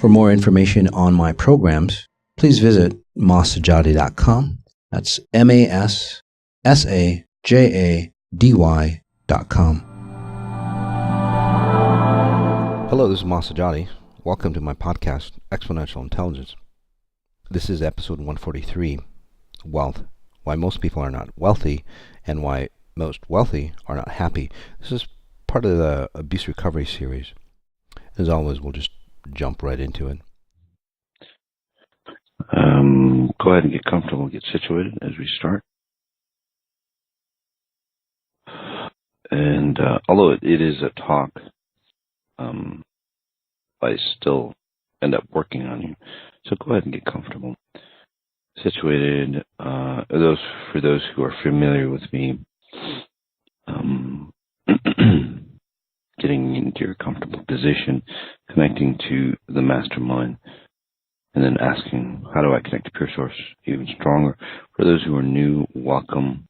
For more information on my programs, please visit masajady.com. That's MASSAJADY.com. Hello, this is Masati. Welcome to my podcast, Exponential Intelligence. This is episode 143, Wealth, Why Most People Are Not Wealthy and Why Most Wealthy Are Not Happy. This is part of the Abuse Recovery series. As always, we'll just jump right into it. Go ahead and get comfortable, get situated as we start. And although it is a talk, I still end up working on you. So go ahead and get comfortable, situated. For those who are familiar with me, getting into your comfortable position, connecting to the mastermind, and then asking, how do I connect to pure source even stronger? For those who are new, welcome.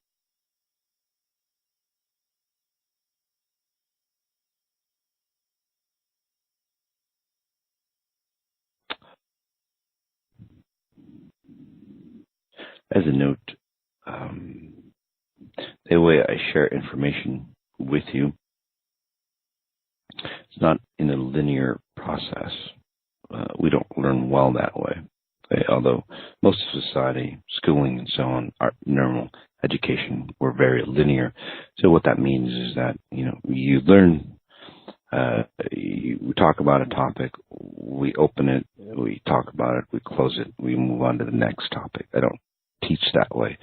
As a note, the way I share information with you, it's not in a linear process. We don't learn well that way. Okay? Although most of society, schooling and so on, our normal education, we're very linear. So what that means is that, you learn, we talk about a topic, we open it, we talk about it, we close it, we move on to the next topic. I don't teach that way.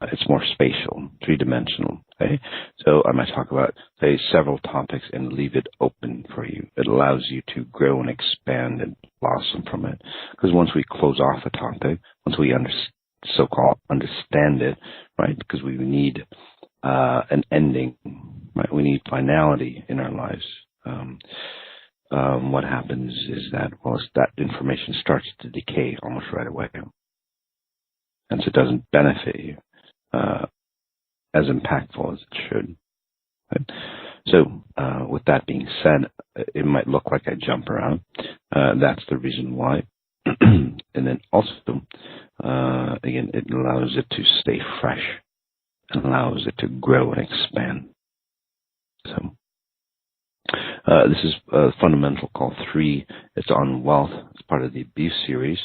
It's more spatial, three-dimensional. Okay? So I might talk about, say, several topics and leave it open for you. It allows you to grow and expand and blossom from it. Because once we close off a topic, once we so-called understand it, right? Because we need an ending, right? We need finality in our lives. What happens is that, that information starts to decay almost right away. And so it doesn't benefit you as impactful as it should. Right? So with that being said, it might look like I jump around. That's the reason why. And then also, again, it allows it to stay fresh. It allows it to grow and expand. So this is a fundamental call 3. It's on wealth. It's part of the abuse series,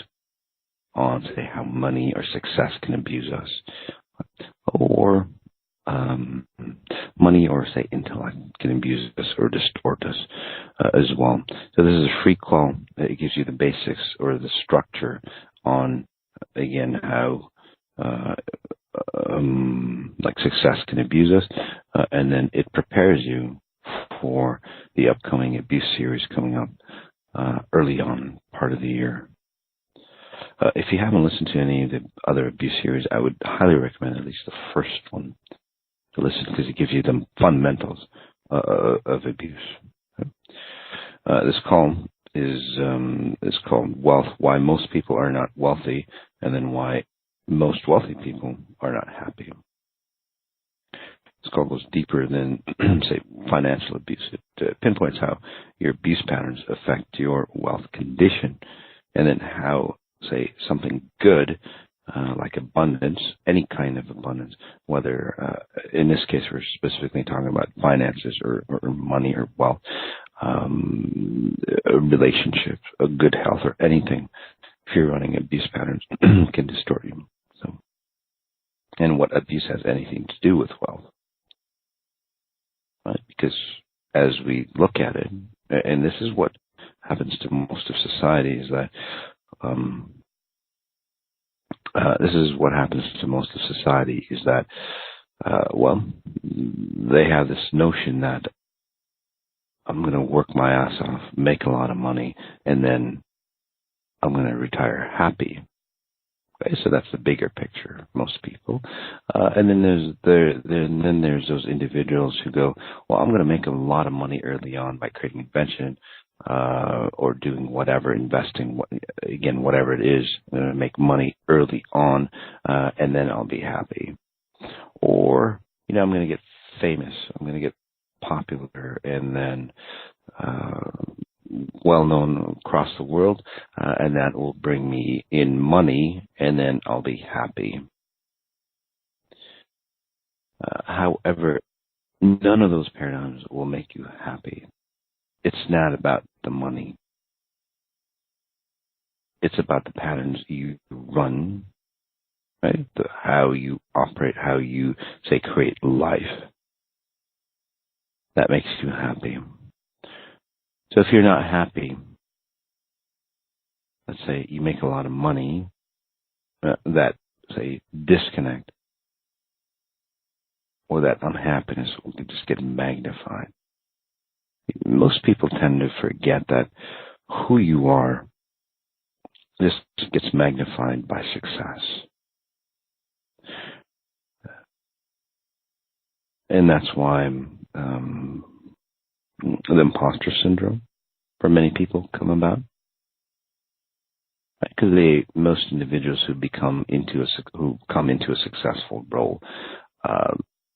on, say, how money or success can abuse us, or money or, say, intellect can abuse us or distort us as well. So this is a free call. It gives you the basics or the structure on, again, how success can abuse us, and then it prepares you for the upcoming abuse series coming up early on part of the year. If you haven't listened to any of the other abuse series, I would highly recommend at least the first one to listen, because it gives you the fundamentals of abuse. This call is called Wealth, Why Most People Are Not Wealthy, and then Why Most Wealthy People Are Not Happy. This call goes deeper than, say, financial abuse. It pinpoints how your abuse patterns affect your wealth condition, and then how, say, something good, like abundance, any kind of abundance, whether, in this case, we're specifically talking about finances or money or wealth, relationships, a good health, or anything. If you're running abuse patterns, can distort you. So, and what abuse has anything to do with wealth, right? Because as we look at it, and this is what happens to most of society, is that this is what happens to most of society, is that, they have this notion that I'm going to work my ass off, make a lot of money, and then I'm going to retire happy. Okay, so that's the bigger picture, most people. And then there's those individuals who go, well, I'm going to make a lot of money early on by creating invention, or doing whatever, investing, whatever it is, I'm going to make money early on, and then I'll be happy. Or, I'm going to get famous, I'm going to get popular, and then well known across the world, and that will bring me in money, and then I'll be happy. However, none of those paradigms will make you happy. It's not about the money. It's about the patterns you run, right? How you operate, how you, say, create life. That makes you happy. So if you're not happy, let's say you make a lot of money, that, say, disconnect or that unhappiness will just get magnified. Most people tend to forget that who you are just gets magnified by success. And that's why the imposter syndrome for many people come about. Because most individuals who come into a successful role,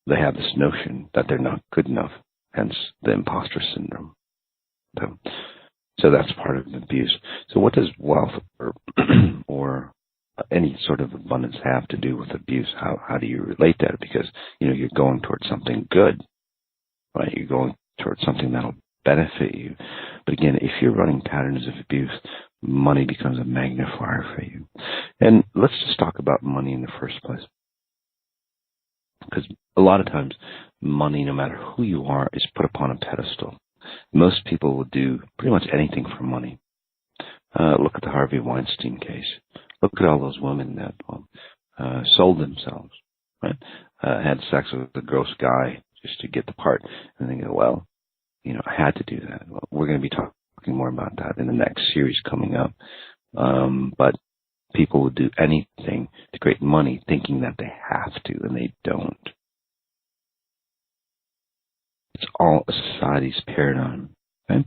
they have this notion that they're not good enough, hence the imposter syndrome. So that's part of abuse. So what does wealth or any sort of abundance have to do with abuse? How do you relate that? Because you're going towards something good, right? You're going towards something that'll benefit you. But again, if you're running patterns of abuse, money becomes a magnifier for you. And let's just talk about money in the first place. Because a lot of times, money, no matter who you are, is put upon a pedestal. Most people will do pretty much anything for money. Look at the Harvey Weinstein case. Look at all those women that sold themselves, right? Had sex with a gross guy just to get the part. And they go, well, I had to do that. Well, we're going to be talking more about that in the next series coming up. But people will do anything to create money thinking that they have to, and they don't. It's all a society's paradigm. Okay?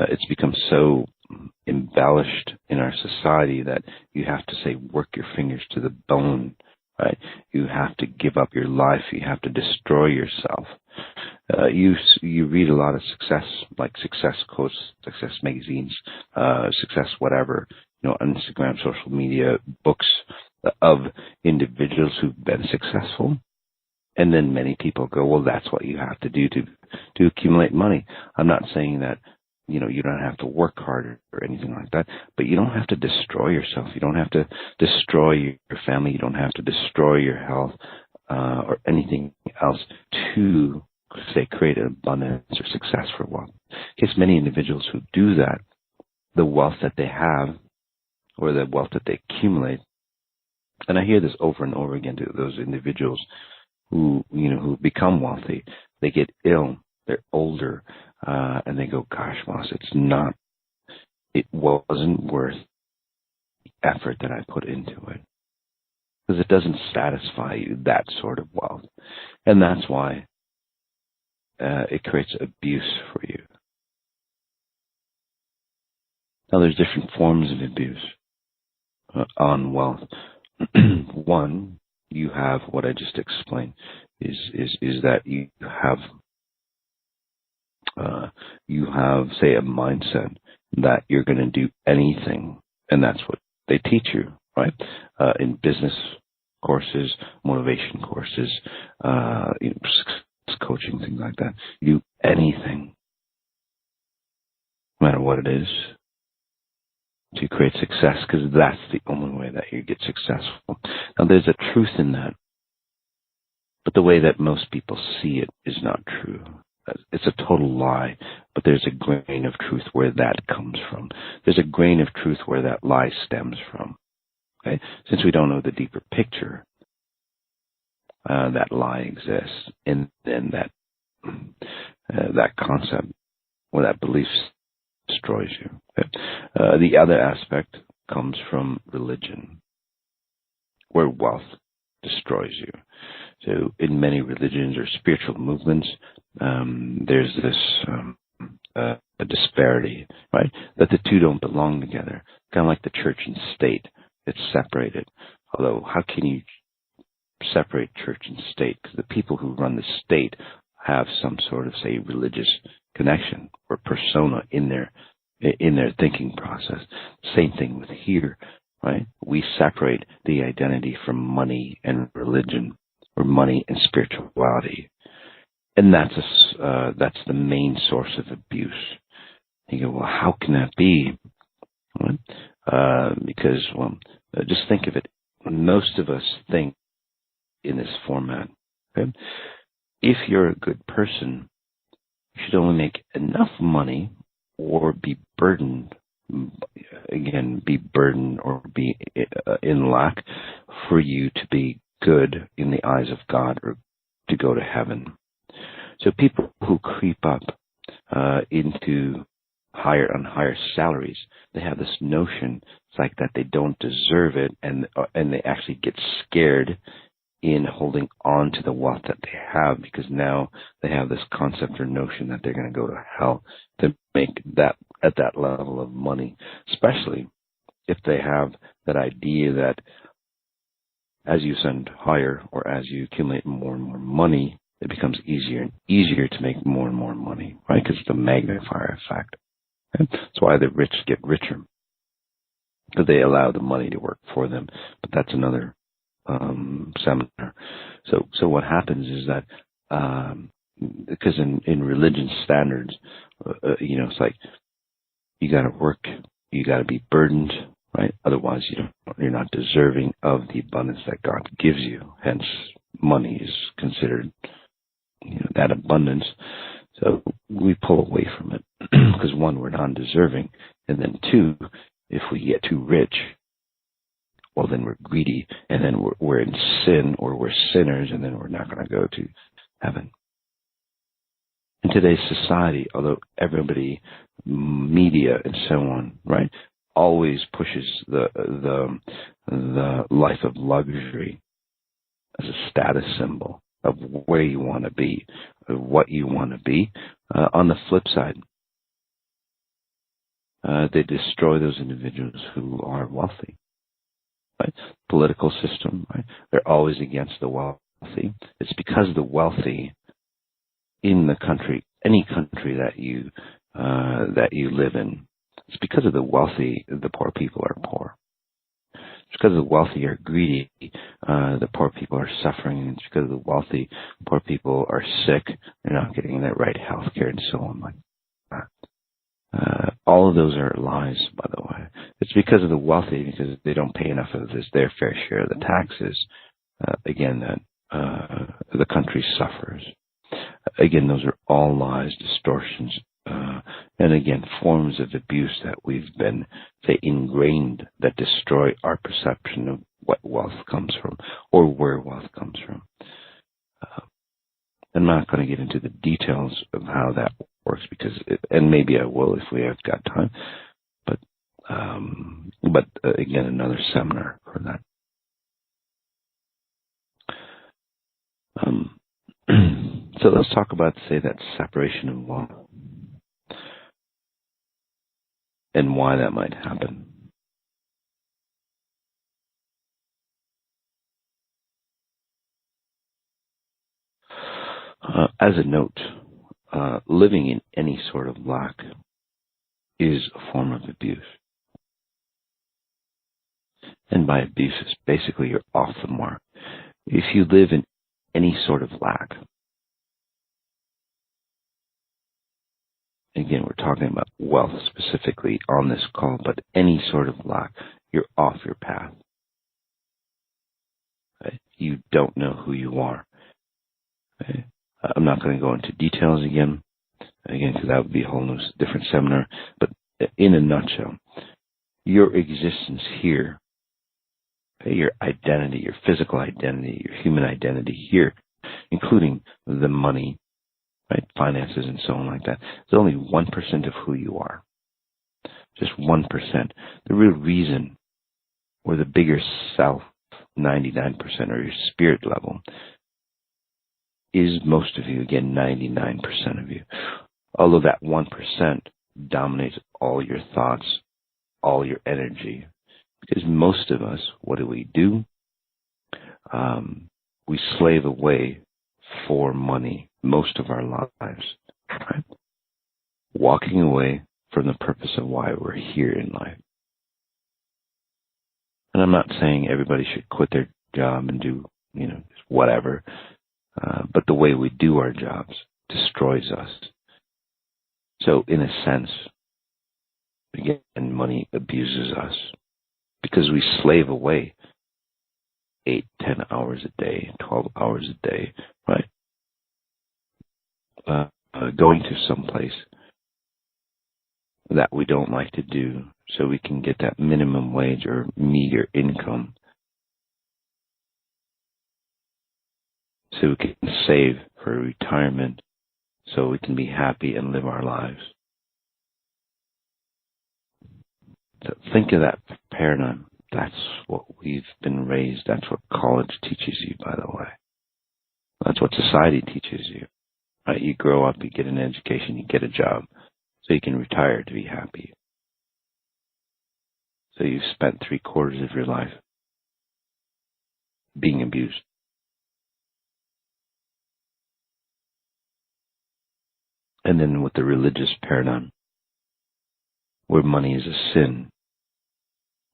It's become so embellished in our society that you have to, say, work your fingers to the bone, right? You have to give up your life. You have to destroy yourself. You read a lot of success, like success quotes, success magazines, success whatever, on Instagram, social media, books of individuals who've been successful. And then many people go, well, that's what you have to do to accumulate money. I'm not saying that, you don't have to work hard or anything like that, but you don't have to destroy yourself. You don't have to destroy your family. You don't have to destroy your health or anything else to, say, create an abundance or success for wealth. Because many individuals who do that, the wealth that they have or the wealth that they accumulate, and I hear this over and over again to those individuals who become wealthy, they get ill, they're older, and they go, gosh, boss, it wasn't worth the effort that I put into it. Because it doesn't satisfy you, that sort of wealth. And that's why it creates abuse for you. Now, there's different forms of abuse on wealth. One, you have what I just explained, is that you have, say, a mindset that you're going to do anything, and that's what they teach you, right? In business courses, motivation courses, coaching, things like that. You do anything, no matter what it is, to create success, because that's the only way that you get successful. Now, there's a truth in that, but the way that most people see it is not true. It's a total lie, but there's a grain of truth where that comes from. There's a grain of truth where that lie stems from. Okay? Since we don't know the deeper picture, that lie exists, and then that concept or that belief destroys you. Okay? The other aspect comes from religion, where wealth destroys you. So in many religions or spiritual movements, there's this a disparity, right? That the two don't belong together. Kind of like the church and state. It's separated. Although, how can you separate church and state? Because the people who run the state have some sort of, say, religious connection or persona in their in their thinking process. Same thing with here, right? We separate the identity from money and religion, or money and spirituality, and that's the main source of abuse. You go, well, how can that be? Right? Because, just think of it. Most of us think in this format. Okay? If you're a good person, you should only make enough money or be burdened, or be in lack for you to be good in the eyes of God or to go to heaven. So people who creep up into higher salaries, they have this notion, it's like that they don't deserve it, and they actually get scared in holding on to the wealth that they have, because now they have this concept or notion that they're going to go to hell to make that at that level of money, especially if they have that idea that as you ascend higher, or as you accumulate more and more money, it becomes easier and easier to make more and more money, right? Because it's the magnifier effect. Okay? That's why the rich get richer, because they allow the money to work for them. But that's another seminar. So what happens is that because in religion standards, it's like you got to work, you got to be burdened, right? Otherwise, you're not deserving of the abundance that God gives you. Hence, money is considered that abundance. So we pull away from it because, one, we're non-deserving, and then two, if we get too rich, well, then we're greedy, and then we're in sin, or we're sinners, and then we're not going to go to heaven. In today's society, although everybody, media and so on, right, always pushes the life of luxury as a status symbol of where you want to be, of what you want to be. On the flip side, they destroy those individuals who are wealthy. Right? Political system, right? They're always against the wealthy. It's because the wealthy in the country, any country that you live in, it's because of the wealthy, the poor people are poor. It's because of the wealthy are greedy, the poor people are suffering. It's because of the wealthy, poor people are sick, they're not getting the right health care, and so on like that. All of those are lies, by the way. It's because of the wealthy, because they don't pay enough of their fair share of the taxes. That the country suffers. Again, those are all lies, distortions, and again, forms of abuse that we've been, say, ingrained, that destroy our perception of what wealth comes from, or where wealth comes from. I'm not going to get into the details of how that works, and maybe I will if we have got time. But again, another seminar for that. So let's talk about, say, that separation of wealth and why that might happen. As a note, living in any sort of lack is a form of abuse. And by abuse, it's basically you're off the mark. If you live in any sort of lack, again, we're talking about wealth specifically on this call, but any sort of lack, you're off your path. Right? You don't know who you are. Right? I'm not going to go into details again, because that would be a whole different seminar. But in a nutshell, your existence here, your identity, your physical identity, your human identity here, including the money, right, finances and so on like that, is only 1% of who you are. Just 1%. The real reason, or the bigger self, 99%, or your spirit level, is most of you, again, 99% of you. Although that 1% dominates all your thoughts, all your energy. Because most of us, what do? We slave away for money most of our lives. Right? Walking away from the purpose of why we're here in life. And I'm not saying everybody should quit their job and do, whatever. But the way we do our jobs destroys us. So in a sense, again, money abuses us because we slave away 8, 10 hours a day, 12 hours a day, right? Going to some place that we don't like to do so we can get that minimum wage or meager income, so we can save for retirement, so we can be happy and live our lives. So think of that paradigm. That's what we've been raised. That's what college teaches you, by the way. That's what society teaches you. Right? You grow up, you get an education, you get a job, so you can retire to be happy. So you've spent 3/4 of your life being abused. And then with the religious paradigm, where money is a sin,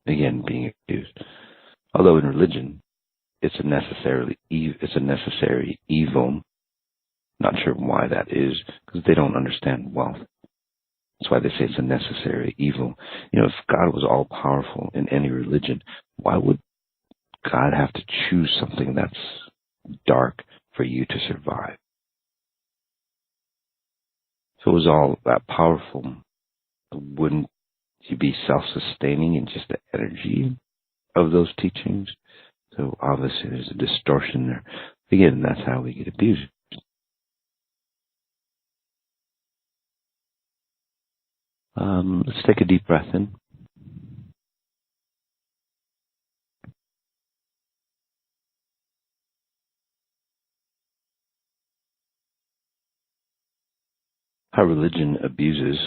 again, being abused. Although in religion, it's a necessary evil. Not sure why that is, because they don't understand wealth. That's why they say it's a necessary evil. If God was all powerful in any religion, why would God have to choose something that's dark for you to survive? If it was all that powerful, wouldn't you be self-sustaining in just the energy of those teachings? So obviously there's a distortion there. Again, that's how we get abused. Let's take a deep breath in. How religion abuse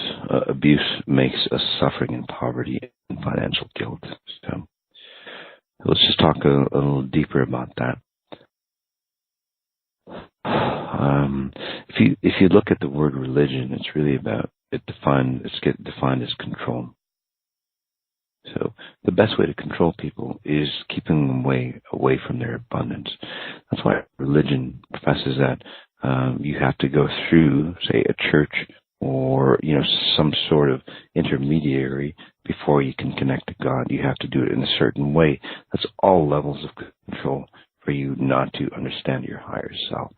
makes us suffering in poverty and financial guilt. So let's just talk a little deeper about that. If you look at the word religion, it's really about it's defined as control. So the best way to control people is keeping them away from their abundance. That's why religion professes that you have to go through, say, a church or some sort of intermediary before you can connect to God. You have to do it in a certain way. That's all levels of control for you not to understand your higher self.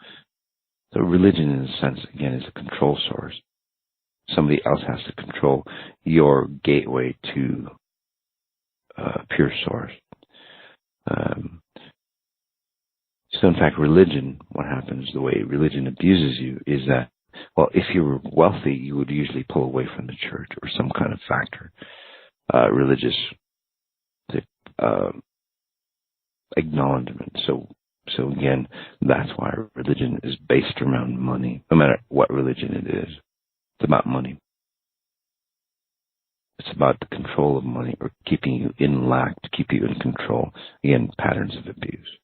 So religion, in a sense, again, is a control source. Somebody else has to control your gateway to pure source. So in fact, religion, what happens, the way religion abuses you is that, well, if you were wealthy, you would usually pull away from the church or some kind of factor, religious acknowledgement. So again, that's why religion is based around money, no matter what religion it is. It's about money. It's about the control of money, or keeping you in lack, to keep you in control. Again, patterns of abuse.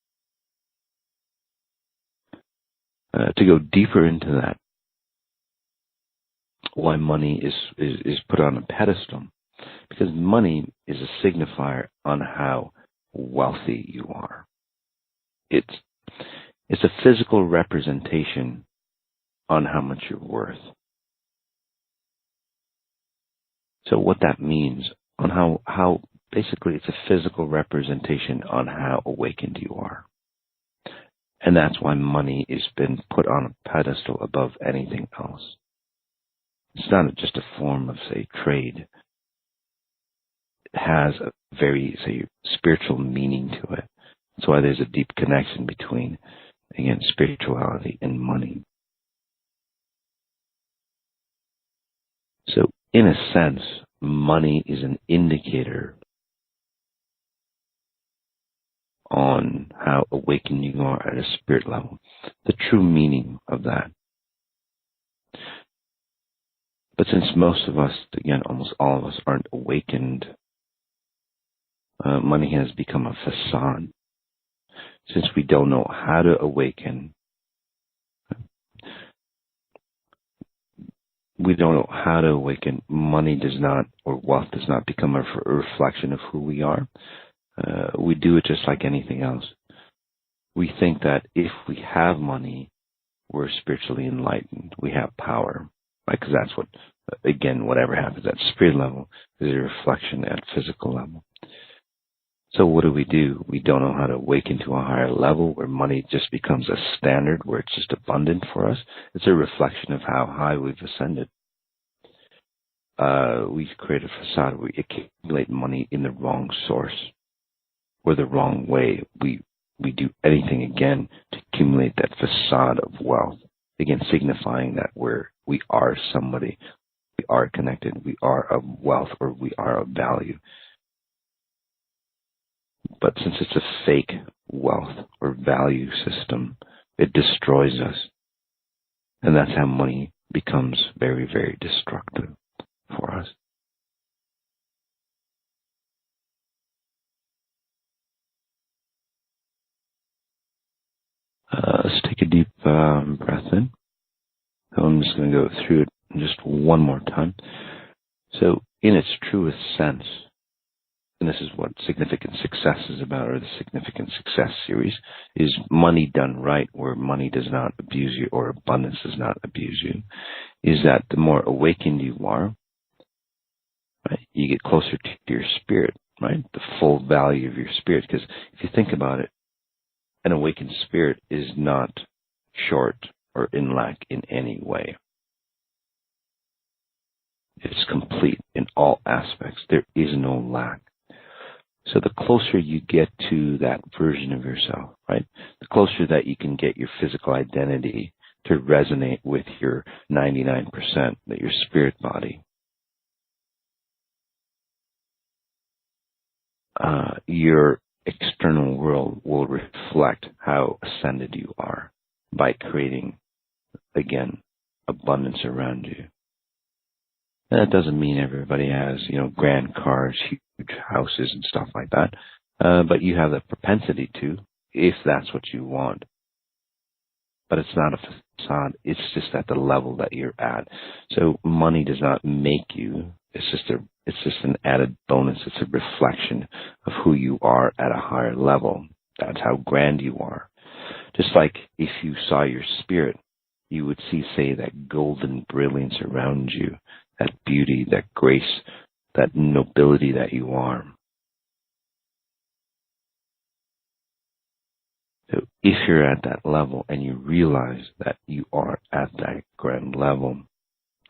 To go deeper into that, why money is put on a pedestal, because money is a signifier on how wealthy you are. It's a physical representation on how much you're worth. So what that means, on how basically it's a physical representation on how awakened you are. And that's why money has been put on a pedestal above anything else. It's not just a form of, say, trade. It has a very, say, spiritual meaning to it. That's why there's a deep connection between, again, spirituality and money. So, in a sense, money is an indicator on how awakened you are at a spirit level. The true meaning of that. But since most of us, again, almost all of us aren't awakened, money has become a facade. Since we don't know how to awaken, we don't know how to awaken. Money does not, or wealth does not become a reflection of who we are. We do it just like anything else. We think that if we have money, we're spiritually enlightened. We have power, right? Because that's what, again, whatever happens at spirit level is a reflection at physical level. So what do? We don't know how to awaken to a higher level where money just becomes a standard, where it's just abundant for us. It's a reflection of how high we've ascended. We've created a facade. We accumulate money in the wrong source or the wrong way. We do anything again to accumulate that facade of wealth, again signifying that we are somebody, we are connected, we are of wealth, or we are of value. But since it's a fake wealth or value system, it destroys us. And that's how money becomes very, very destructive for us. Let's take a deep breath in. So I'm just going to go through it just one more time. So in its truest sense, and this is what Significant Success is about, or the Significant Success series, is money done right, where money does not abuse you or abundance does not abuse you, is that the more awakened you are, right, you get closer to your spirit, right, the full value of your spirit. Because if you think about it, an awakened spirit is not short or in lack in any way. It's complete in all aspects. There is no lack. So the closer you get to that version of yourself, right, the closer that you can get your physical identity to resonate with your 99%, that your spirit body, your external world will reflect how ascended you are by creating, again, abundance around you. And that doesn't mean everybody has, grand cars, huge houses and stuff like that. But you have the propensity to, if that's what you want. But it's not a facade. It's just at the level that you're at. So money does not make you. It's just an added bonus. It's a reflection of who you are at a higher level. That's how grand you are. Just like if you saw your spirit, you would see, say, that golden brilliance around you, that beauty, that grace, that nobility that you are. So if you're at that level and you realize that you are at that grand level,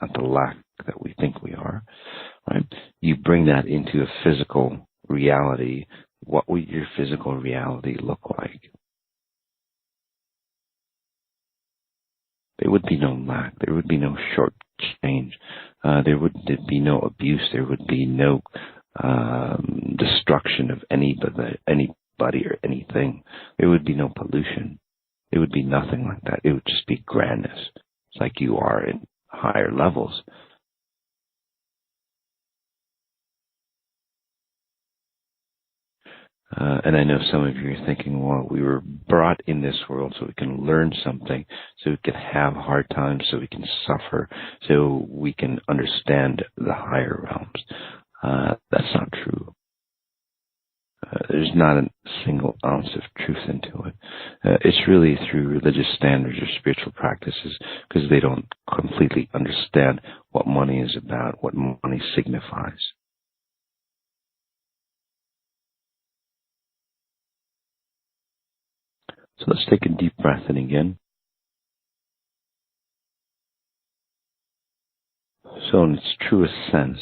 not the lack that we think we are, right? You bring that into a physical reality. What would your physical reality look like? There would be no lack. There would be no short change. There would be no abuse. There would be no destruction of anybody or anything. There would be no pollution. There would be nothing like that. It would just be grandness. It's like you are in higher levels. And I know some of you are thinking, well, we were brought in this world so we can learn something, so we can have hard times, so we can suffer, so we can understand the higher realms. That's not true. There's not a single ounce of truth into it. It's really through religious standards or spiritual practices, because they don't completely understand what money is about, what money signifies. So let's take a deep breath in again. So in its truest sense,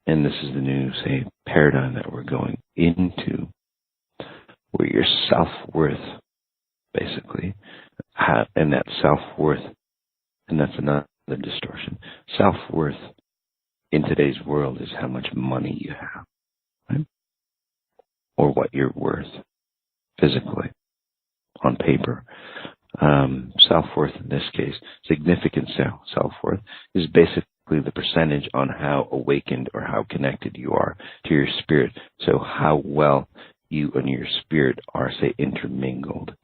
and this is the new, say, paradigm that we're going into, where your self-worth, basically, and that self-worth, and that's another distortion, self-worth in today's world is how much money you have, right? Or what you're worth physically, on paper. Self-worth in this case, significant self-worth, is basically the percentage on how awakened or how connected you are to your spirit. So how well you and your spirit are, say, intermingled.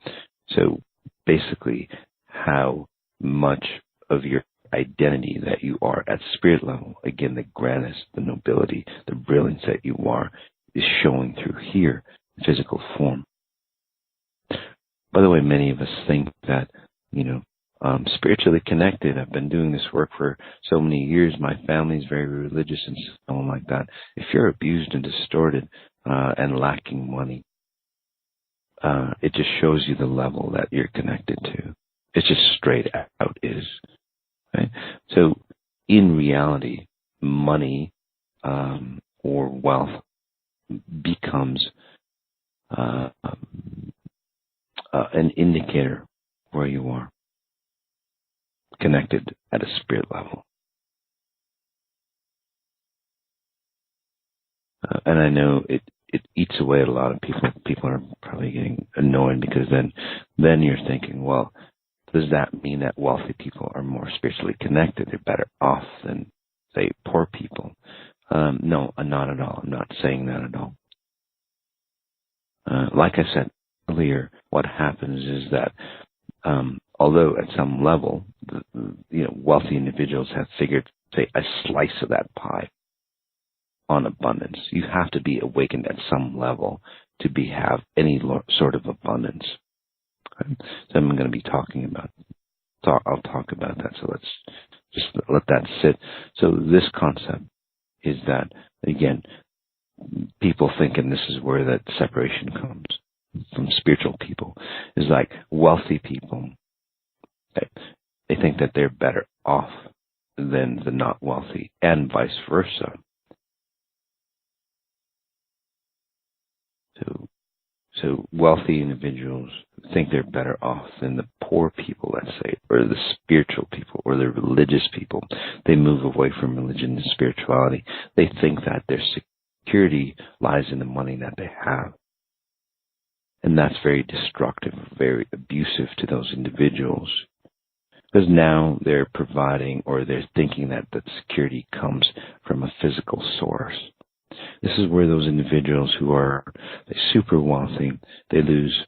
So basically how much of your identity that you are at spirit level, again, the grandness, the nobility, the brilliance that you are, is showing through here, physical form. By the way, many of us think that, spiritually connected. I've been doing this work for so many years. My family's very religious and so on like that. If you're abused and distorted and lacking money, it just shows you the level that you're connected to. It's just straight out is. Right? So in reality, money or wealth becomes an indicator where you are connected at a spirit level. And I know it eats away at a lot of people. People are probably getting annoyed because then you're thinking, well, does that mean that wealthy people are more spiritually connected? They're better off than, say, poor people? No, not at all. I'm not saying that at all. Like I said earlier, what happens is that although at some level, wealthy individuals have figured, say, a slice of that pie on abundance, you have to be awakened at some level to have any sort of abundance. Okay? So I'm going to be talking about. I'll talk about that. So let's just let that sit. So this concept is that, again, people think, and this is where that separation comes from spiritual people, is like wealthy people, they think that they're better off than the not wealthy, and vice versa. So wealthy individuals think they're better off than the poor people, let's say, or the spiritual people, or the religious people. They move away from religion and spirituality. They think that their security lies in the money that they have. And that's very destructive, very abusive to those individuals. Because now they're providing, or they're thinking that the security comes from a physical source. This is where those individuals who are super wealthy, they lose,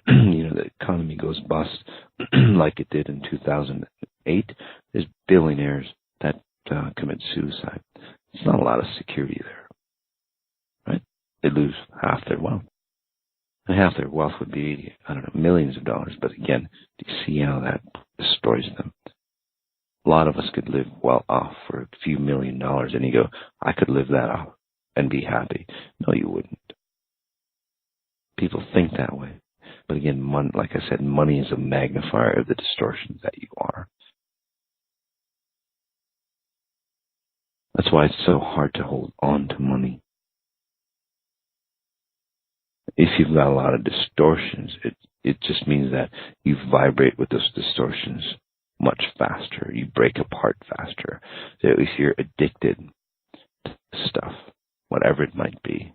the economy goes bust like it did in 2008. There's billionaires that commit suicide. It's not a lot of security there, right? They lose half their wealth. And half their wealth would be, millions of dollars. But again, do you see how that destroys them? A lot of us could live well off for a few $1 million, and you go, I could live that off and be happy. No, you wouldn't. People think that way. But again, like I said, money is a magnifier of the distortions that you are. That's why it's so hard to hold on to money. If you've got a lot of distortions, it just means that you vibrate with those distortions much faster. You break apart faster. So if you're addicted to stuff, whatever it might be,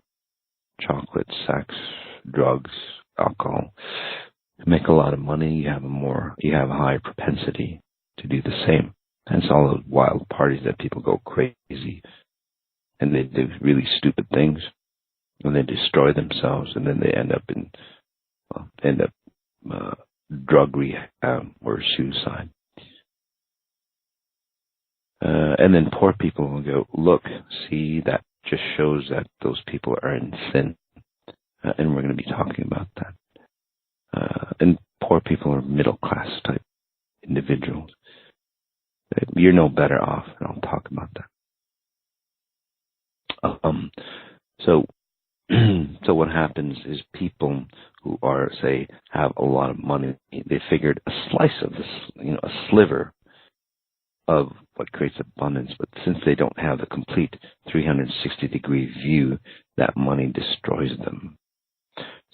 chocolate, sex, drugs, alcohol, you make a lot of money, you have a higher propensity to do the same. Hence all those wild parties that people go crazy and they do really stupid things. And they destroy themselves, and then they end up drug rehab or suicide. And then poor people will go, look, see, that just shows that those people are in sin. And we're going to be talking about that. And poor people are middle class type individuals. You're no better off, and I'll talk about that. So what happens is people who are, say, have a lot of money, they figured a slice of this, a sliver of what creates abundance. But since they don't have the complete 360-degree view, that money destroys them.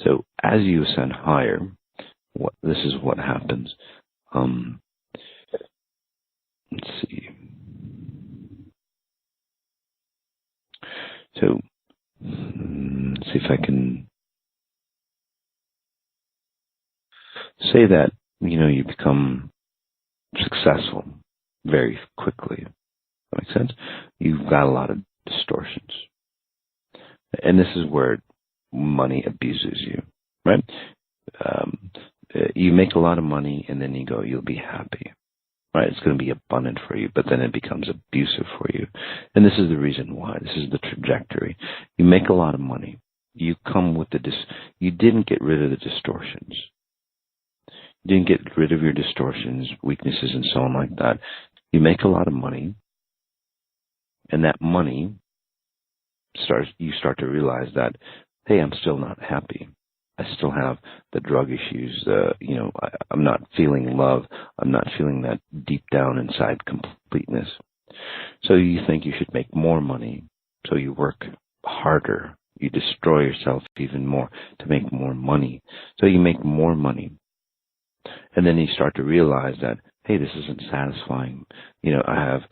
So as you ascend higher, this is what happens. Let's see. So let's see if I can say that, you become successful very quickly. That makes sense? You've got a lot of distortions. And this is where money abuses you, right? You make a lot of money and then you go, you'll be happy. right? It's going to be abundant for you, but then it becomes abusive for you. And this is the reason why. This is the trajectory. You make a lot of money. You come with you didn't get rid of the distortions. You didn't get rid of your distortions, weaknesses, and so on like that. You make a lot of money, and that money you start to realize that, hey, I'm still not happy. I still have the drug issues. I'm not feeling love. I'm not feeling that deep down inside completeness. So you think you should make more money. So you work harder. You destroy yourself even more to make more money. So you make more money. And then you start to realize that, hey, this isn't satisfying. I have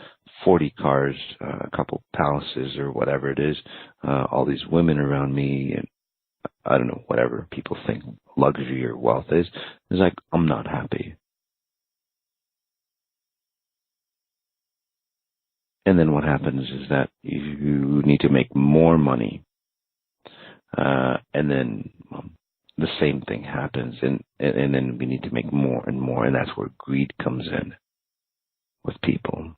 40 cars, a couple palaces or whatever it is, all these women around me, and I don't know, whatever people think luxury or wealth is. It's like, I'm not happy. And then what happens is that you need to make more money. And then the same thing happens. And then we need to make more and more. And that's where greed comes in with people.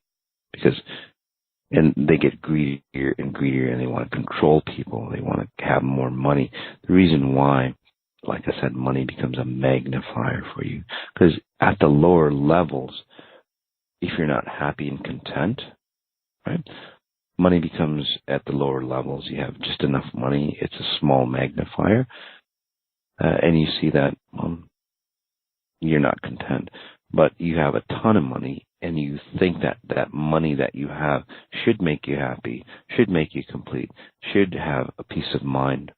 And they get greedier and greedier, and they want to control people. They want to have more money. The reason why, like I said, money becomes a magnifier for you. Because at the lower levels, if you're not happy and content, right, money becomes at the lower levels. You have just enough money. It's a small magnifier. And you see that you're not content. But you have a ton of money, and you think that that money that you have should make you happy, should make you complete, should have a peace of mind.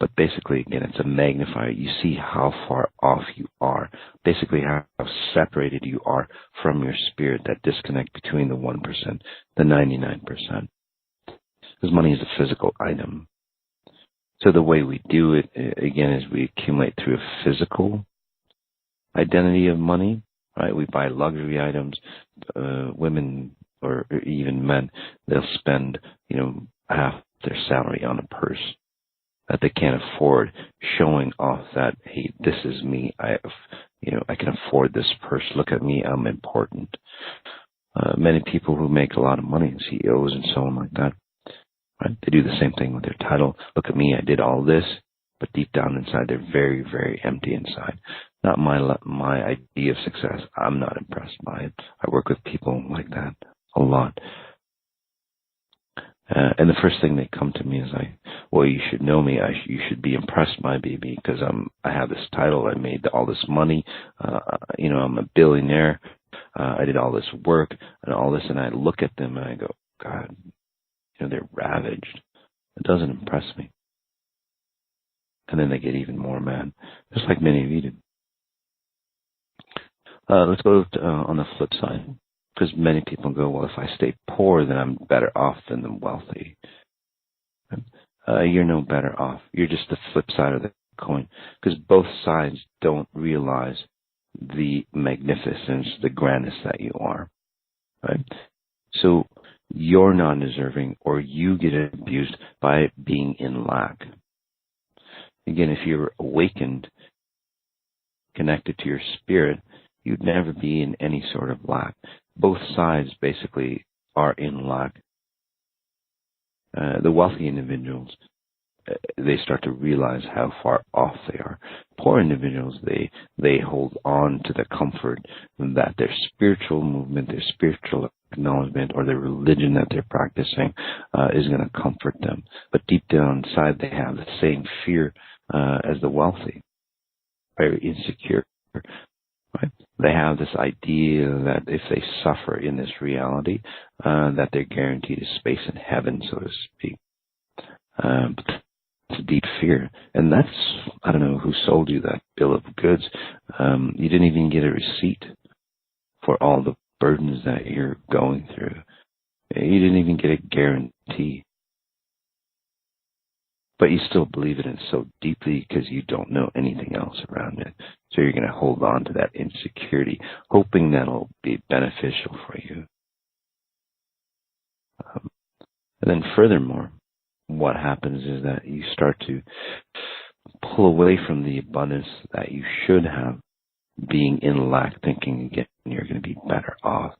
But basically, again, it's a magnifier. You see how far off you are, basically how separated you are from your spirit, that disconnect between the 1%, the 99%. Because money is a physical item. So the way we do it, again, is we accumulate through a physical identity of money, right? We buy luxury items. Women or even men, they'll spend, half their salary on a purse that they can't afford, showing off that, hey, this is me. I can afford this purse. Look at me. I'm important. Many people who make a lot of money, CEOs and so on like that, right? They do the same thing with their title. Look at me. I did all this. But deep down inside, they're very, very empty inside. Not my idea of success. I'm not impressed by it. I work with people like that a lot. And the first thing they come to me is like, well, you should know me. You should be impressed by me because I have this title. I made all this money. I'm a billionaire. I did all this work and all this. And I look at them and I go, God, they're ravaged. It doesn't impress me. And then they get even more mad, just like many of you did. Let's go on the flip side, because many people go, well, if I stay poor, then I'm better off than the wealthy. You're no better off. You're just the flip side of the coin, because both sides don't realize the magnificence, the grandness that you are. Right? So you're non-deserving, or you get abused by being in lack. Again, if you're awakened, connected to your spirit, you'd never be in any sort of lack. Both sides basically are in lack. The wealthy individuals, they start to realize how far off they are. Poor individuals, they hold on to the comfort that their spiritual movement, their spiritual acknowledgement, or their religion that they're practicing is going to comfort them. But deep down inside, they have the same fear as the wealthy, very insecure. Right? They have this idea that if they suffer in this reality, that they're guaranteed a space in heaven, so to speak. It's a deep fear. And that's, I don't know who sold you that bill of goods. You didn't even get a receipt for all the burdens that you're going through. You didn't even get a guarantee. But you still believe in it so deeply because you don't know anything else around it. So you're going to hold on to that insecurity, hoping that'll be beneficial for you. And then furthermore, what happens is that you start to pull away from the abundance that you should have being in lack, thinking again you're going to be better off.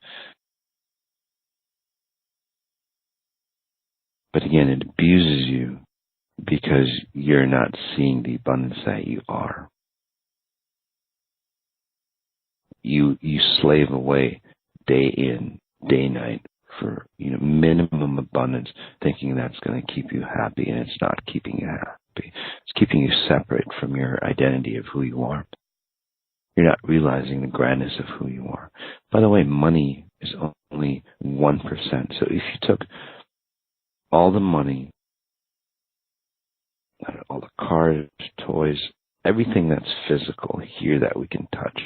But again, it abuses you because you're not seeing the abundance that you are. You slave away day in, day night for minimum abundance, thinking that's going to keep you happy, and it's not keeping you happy. It's keeping you separate from your identity of who you are. You're not realizing the grandness of who you are. By the way, money is only 1%. So if you took all the money, all the cars, toys, everything that's physical here that we can touch,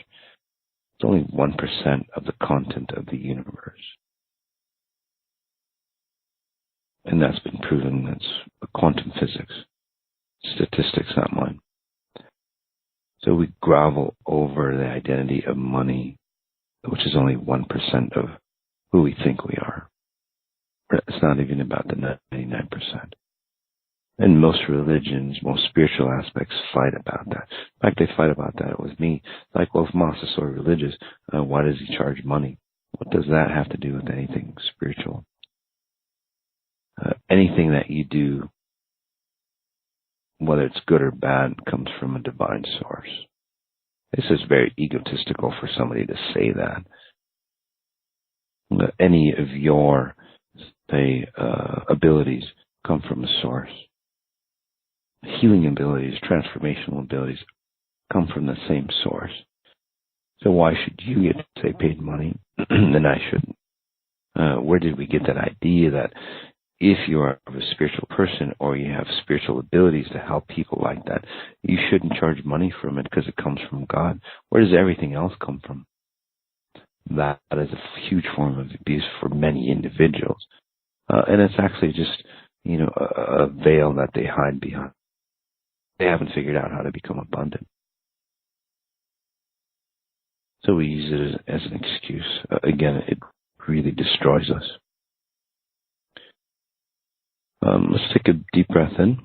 it's only 1% of the content of the universe. And that's been proven. That's quantum physics. Statistics, not mine. So we grovel over the identity of money, which is only 1% of who we think we are. It's not even about the 99%. And most religions, most spiritual aspects fight about that. In fact, they fight about that with me. Like, well, if Mas is so religious, why does he charge money? What does that have to do with anything spiritual? Anything that you do, whether it's good or bad, comes from a divine source. This is very egotistical for somebody to say that. Any of your, say, abilities come from a source. Healing abilities, transformational abilities come from the same source. So why should you get, say, paid money and I shouldn't? Where did we get that idea that if you are a spiritual person or you have spiritual abilities to help people like that, you shouldn't charge money from it because it comes from God? Where does everything else come from? That is a huge form of abuse for many individuals. And it's actually just, a veil that they hide behind. They haven't figured out how to become abundant. So we use it as an excuse. Again, it really destroys us. Let's take a deep breath in.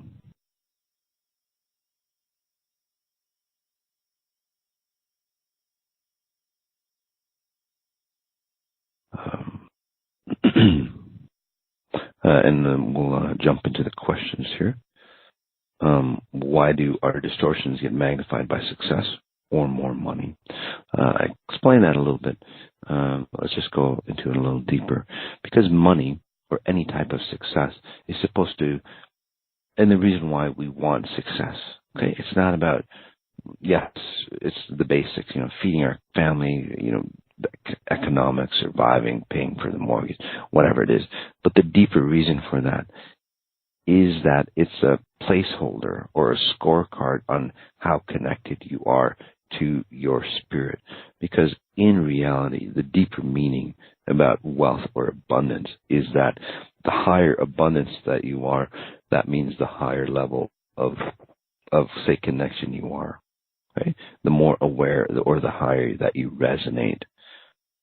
And then we'll jump into the questions here. Why do our distortions get magnified by success or more money? I explained that a little bit. Let's just go into it a little deeper. Because money, or any type of success, is supposed to, and the reason why we want success, okay, it's not about, yes, it's the basics, feeding our family, economics, surviving, paying for the mortgage, whatever it is. But the deeper reason for that is that it's a placeholder or a scorecard on how connected you are to your spirit. Because in reality, the deeper meaning about wealth or abundance is that the higher abundance that you are, that means the higher level of say, connection you are. Okay? The more aware or the higher that you resonate.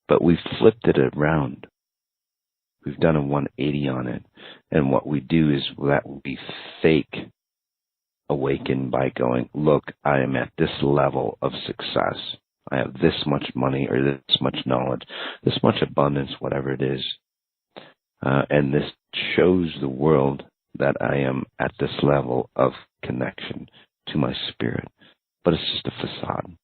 But we've flipped it around. We've done a 180 on it. And what we do is that we fake awaken by going, look, I am at this level of success. I have this much money or this much knowledge, this much abundance, whatever it is. And this shows the world that I am at this level of connection to my spirit. But it's just a facade.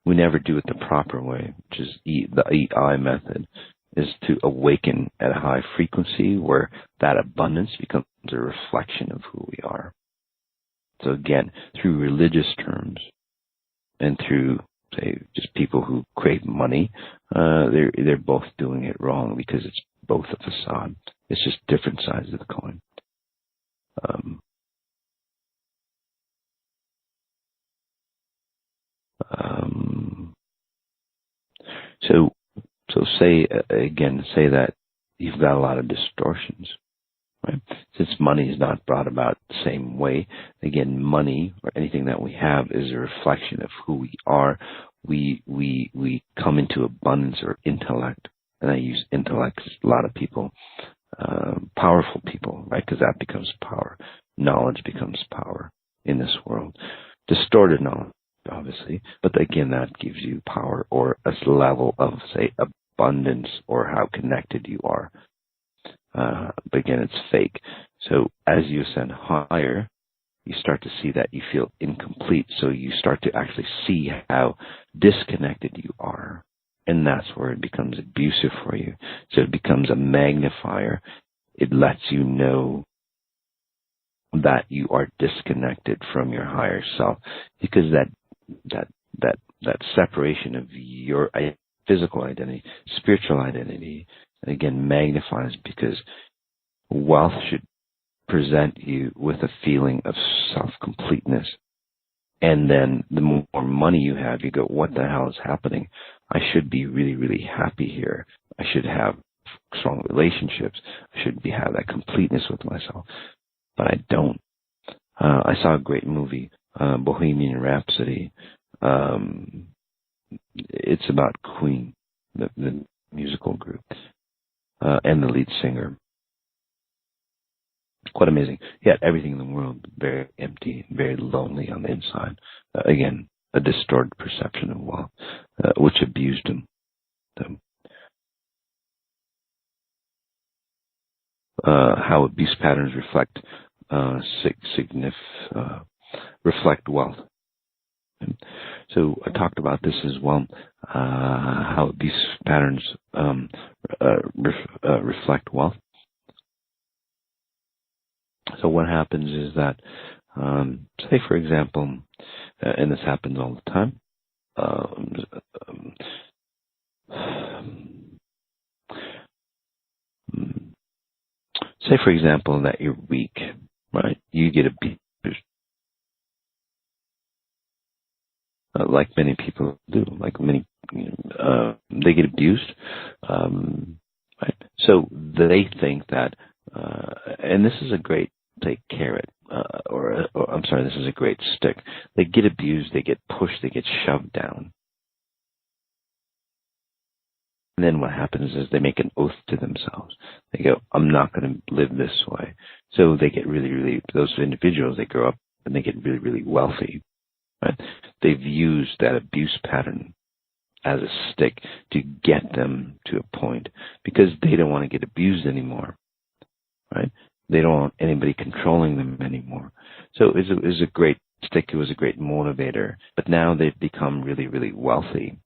We never do it the proper way, which is the EI method, is to awaken at a high frequency where that abundance becomes a reflection of who we are. So again, through religious terms and through, say, just people who crave money, they're both doing it wrong because it's both a facade. It's just different sides of the coin. So say that you've got a lot of distortions, right? Since money is not brought about the same way, again, money or anything that we have is a reflection of who we are. We come into abundance or intellect, and I use intellect because a lot of people, powerful people, right? Because that becomes power. Knowledge becomes power in this world. distorted knowledge, obviously, but again, that gives you power or a level of, say, abundance or how connected you are. But again, it's fake. So as you ascend higher, you start to see that you feel incomplete. So you start to actually see how disconnected you are. And that's where it becomes abusive for you. So it becomes a magnifier. It lets you know that you are disconnected from your higher self, because that separation of your physical identity, spiritual identity, again, magnifies, because wealth should present you with a feeling of self-completeness. And then the more money you have, you go, what the hell is happening? I should be really, really happy here. I should have strong relationships. I should have that completeness with myself. But I don't. I saw a great movie, Bohemian Rhapsody. It's about Queen, the musical group, and the lead singer. Quite amazing. He had everything in the world, very empty, very lonely on the inside. Again, a distorted perception of wealth, which abused him. How abuse patterns reflect wealth. So I talked about this as well. How abuse patterns reflect wealth. So what happens is that, say for example, and this happens all the time, say for example that you're weak, right? You get abused, like many people do, they get abused, right? So they think that, and this is a great, say, carrot, or I'm sorry, this is a great stick. They get abused, they get pushed, they get shoved down. And then what happens is they make an oath to themselves. They go, I'm not going to live this way. So they get really, really, those individuals, they grow up and they get really, really wealthy. Right? They've used that abuse pattern as a stick to get them to a point, because they don't want to get abused anymore. Right? They don't want anybody controlling them anymore. So it was a great stick. It was a great motivator. But now they've become really, really wealthy.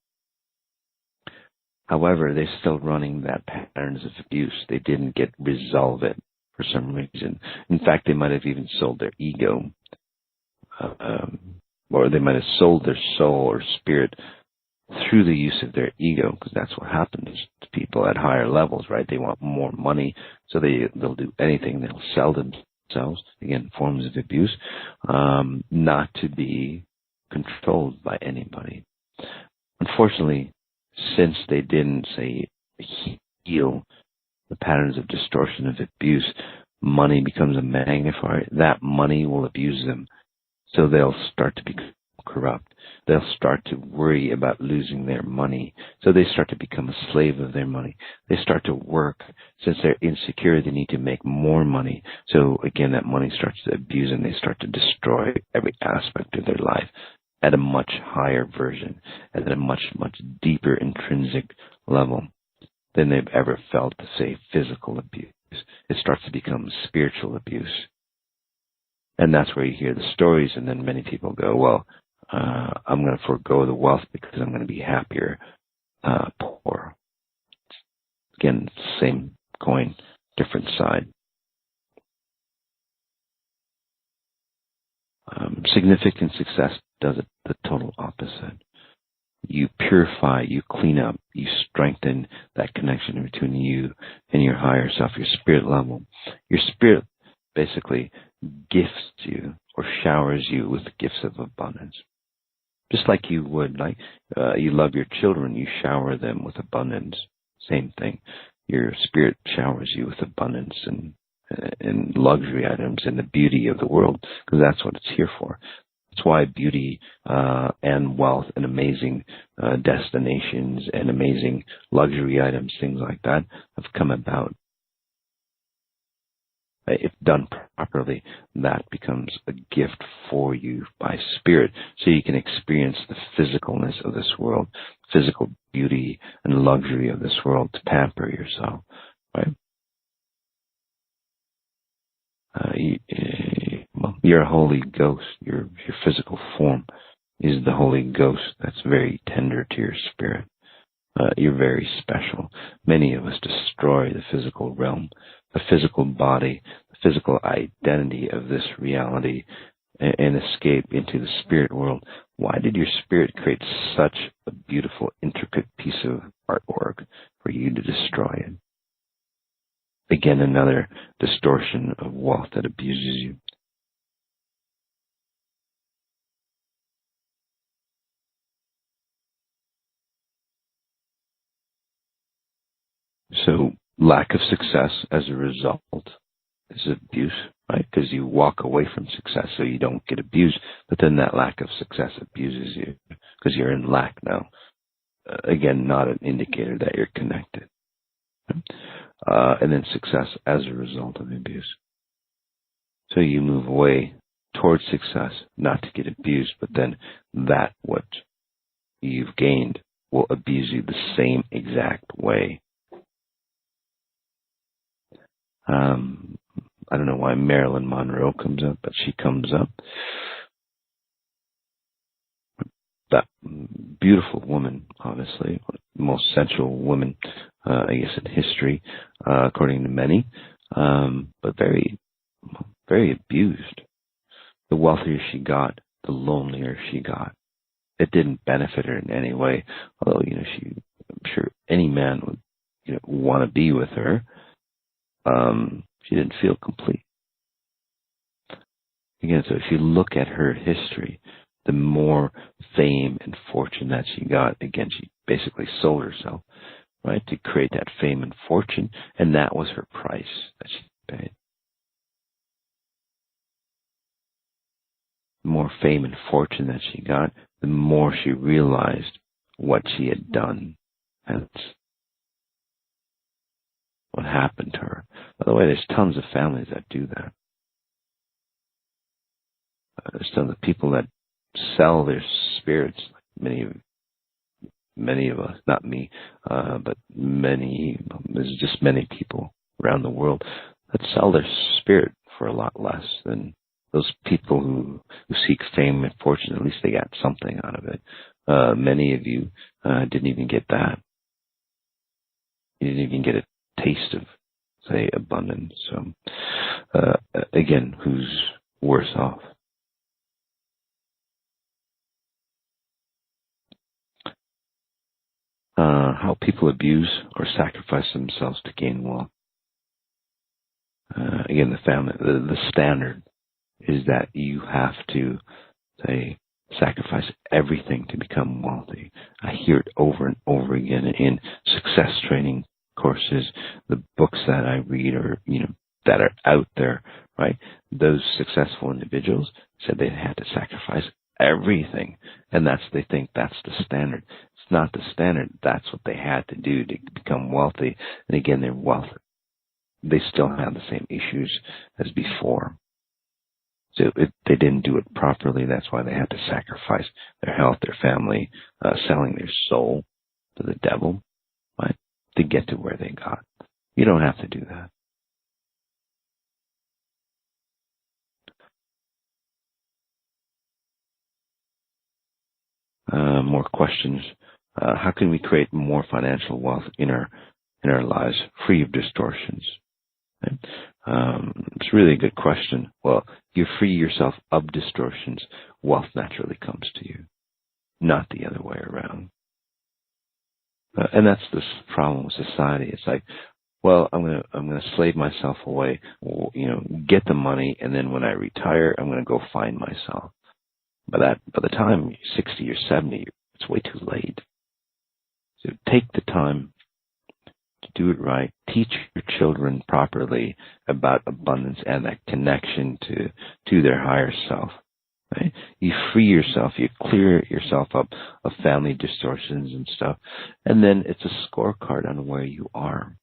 However, they're still running that patterns of abuse. They didn't resolve it for some reason. In fact, they might have even sold their ego, or they might have sold their soul or spirit through the use of their ego, because that's what happens to people at higher levels, right? They want more money, so they'll do anything. They'll sell themselves, again, forms of abuse, not to be controlled by anybody. Unfortunately, since they didn't, say, heal the patterns of distortion of abuse, money becomes a magnifier. That money will abuse them. So they'll start to become corrupt. They'll start to worry about losing their money. So they start to become a slave of their money. They start to work. Since they're insecure, they need to make more money. So again, that money starts to abuse them. They start to destroy every aspect of their life at a much higher version, at a much, much deeper intrinsic level than they've ever felt, say, physical abuse. It starts to become spiritual abuse. And that's where you hear the stories, and then many people go, well, I'm going to forego the wealth because I'm going to be happier poor. Again, same coin, different side. Significant success does it the total opposite. You purify, you clean up, you strengthen that connection between you and your higher self, your spirit level. Your spirit basically gifts you or showers you with the gifts of abundance. Just like you would, you love your children, you shower them with abundance. Same thing. Your spirit showers you with abundance and luxury items and the beauty of the world, because that's what it's here for. That's why beauty and wealth and amazing destinations and amazing luxury items, things like that, have come about. If done properly, that becomes a gift for you by spirit, so you can experience the physicalness of this world, physical beauty and luxury of this world to pamper yourself, right? You're a Holy Ghost. Your physical form is the Holy Ghost that's very tender to your spirit. You're very special. Many of us destroy the physical realm, the physical body, the physical identity of this reality, and escape into the spirit world. Why did your spirit create such a beautiful, intricate piece of artwork for you to destroy it? Again, another distortion of wealth that abuses you. So lack of success as a result is abuse, right? Because you walk away from success so you don't get abused, but then that lack of success abuses you because you're in lack now. Again, not an indicator that you're connected. And then success as a result of abuse. So you move away towards success, not to get abused, but then that what you've gained will abuse you the same exact way. I don't know why Marilyn Monroe comes up, but she comes up. That beautiful woman, honestly, most sensual woman, I guess, in history, according to many, but very, very abused. The wealthier she got, the lonelier she got. It didn't benefit her in any way, although, I'm sure any man would, want to be with her. She didn't feel complete. Again, so if you look at her history, the more fame and fortune that she got, again, she basically sold herself, right, to create that fame and fortune, and that was her price that she paid. The more fame and fortune that she got, the more she realized what she had done. That's what happened to her. By the way, there's tons of families that do that. There's tons of people that sell their spirits. Many of us, not me, but there's just many people around the world that sell their spirit for a lot less than those people who seek fame and fortune. At least they got something out of it. Many of you didn't even get that. You didn't even get a taste of, say, abundance. So, again, who's worse off? How people abuse or sacrifice themselves to gain wealth. Again, the standard is that you have to, say, sacrifice everything to become wealthy. I hear it over and over again in success training courses, the books that I read, or that are out there, right? Those successful individuals said they had to sacrifice everything, and they think that's the standard. It's not the standard. That's what they had to do to become wealthy. And again, their wealth, they still have the same issues as before. So if they didn't do it properly, that's why they had to sacrifice their health, their family, selling their soul to the devil, right, to get to where they got. You don't have to do that. More questions. How can we create more financial wealth in our lives, free of distortions? Right? It's really a good question. Well, you free yourself of distortions, wealth naturally comes to you, not the other way around. And that's the problem with society. It's like, well, I'm gonna slave myself away, get the money, and then when I retire, I'm gonna go find myself. By the time you're 60 or 70, it's way too late. So take the time to do it right. Teach your children properly about abundance and that connection to their higher self. Right? You free yourself, you clear yourself up of family distortions and stuff, and then it's a scorecard on where you are.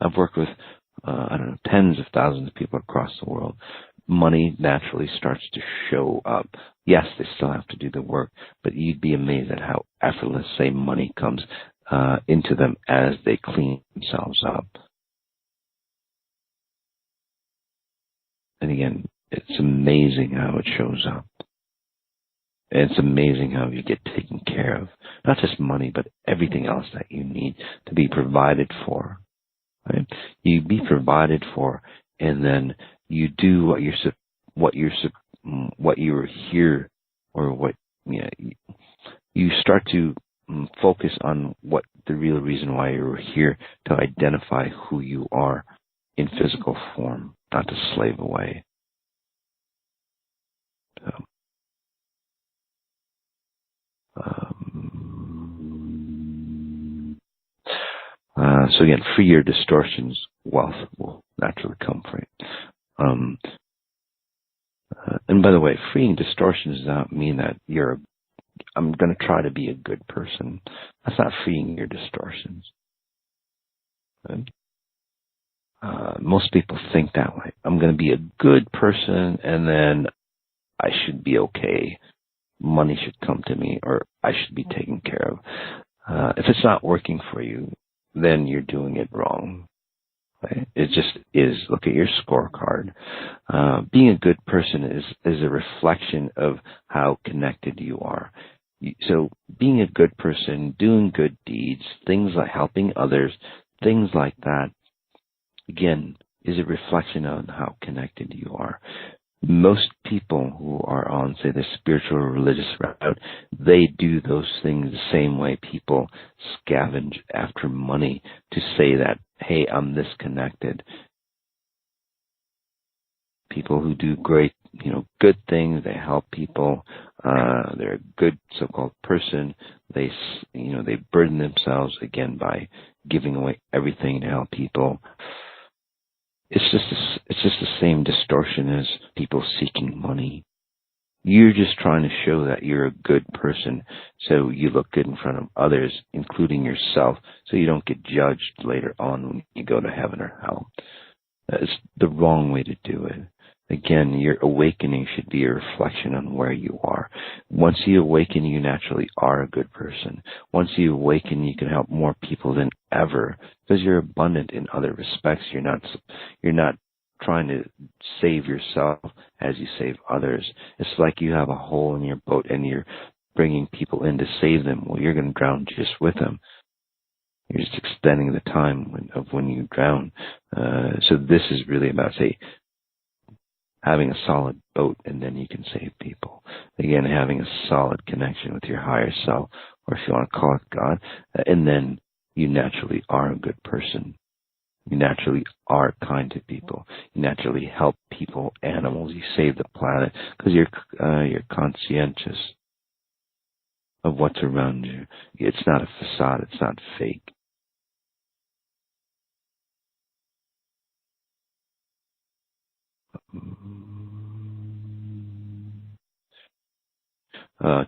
I've worked with I don't know, tens of thousands of people across the world, money naturally starts to show up. Yes, they still have to do the work, but you'd be amazed at how effortless, say, money comes into them as they clean themselves up. And again, it's amazing how it shows up. And it's amazing how you get taken care of. Not just money, but everything else that you need to be provided for. Right? You be provided for, and then you do what you're here, or what you start to focus on what the real reason why you're here, to identify who you are in physical form, not to slave away. So again, free your distortions, wealth will naturally come for you. And by the way, freeing distortions does not mean that I'm going to try to be a good person. That's not freeing your distortions. Right? Most people think that way. I'm going to be a good person, and then I should be okay. Money should come to me, or I should be taken care of. If it's not working for you, then you're doing it wrong. Right? It just is. Look at your scorecard. Being a good person is a reflection of how connected you are. So being a good person, doing good deeds, things like helping others, things like that, again, is a reflection on how connected you are. Most people who are on, say, the spiritual or religious route, they do those things the same way people scavenge after money to say that, hey, I'm this connected. People who do great, good things, they help people, they're a good so-called person, they burden themselves, again, by giving away everything to help people. It's just the same distortion as people seeking money. You're just trying to show that you're a good person, so you look good in front of others, including yourself, so you don't get judged later on when you go to heaven or hell. It's the wrong way to do it. Again, your awakening should be a reflection on where you are. Once you awaken, you naturally are a good person. Once you awaken, you can help more people than ever, because you're abundant in other respects. You're not trying to save yourself as you save others. It's like you have a hole in your boat and you're bringing people in to save them. Well, you're going to drown just with them. You're just extending the time of when you drown. So this is really about, say, having a solid boat, and then you can save people. Again, having a solid connection with your higher self, or if you want to call it God, and then you naturally are a good person. You naturally are kind to people. You naturally help people, animals. You save the planet because you're conscientious of what's around you. It's not a facade. It's not fake.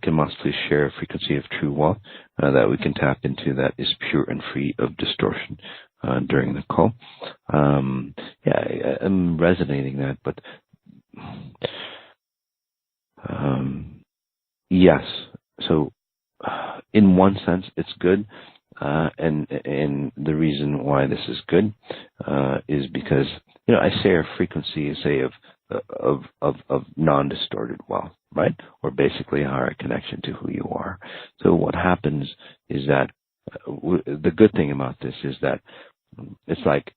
Can Moss please share a frequency of true wealth that we can tap into that is pure and free of distortion during the call? I'm resonating that, but yes. So in one sense, it's good. And the reason why this is good is because, I say our frequency is, say, of non-distorted wealth, right? Or basically our connection to who you are. So what happens is that the good thing about this is that it's like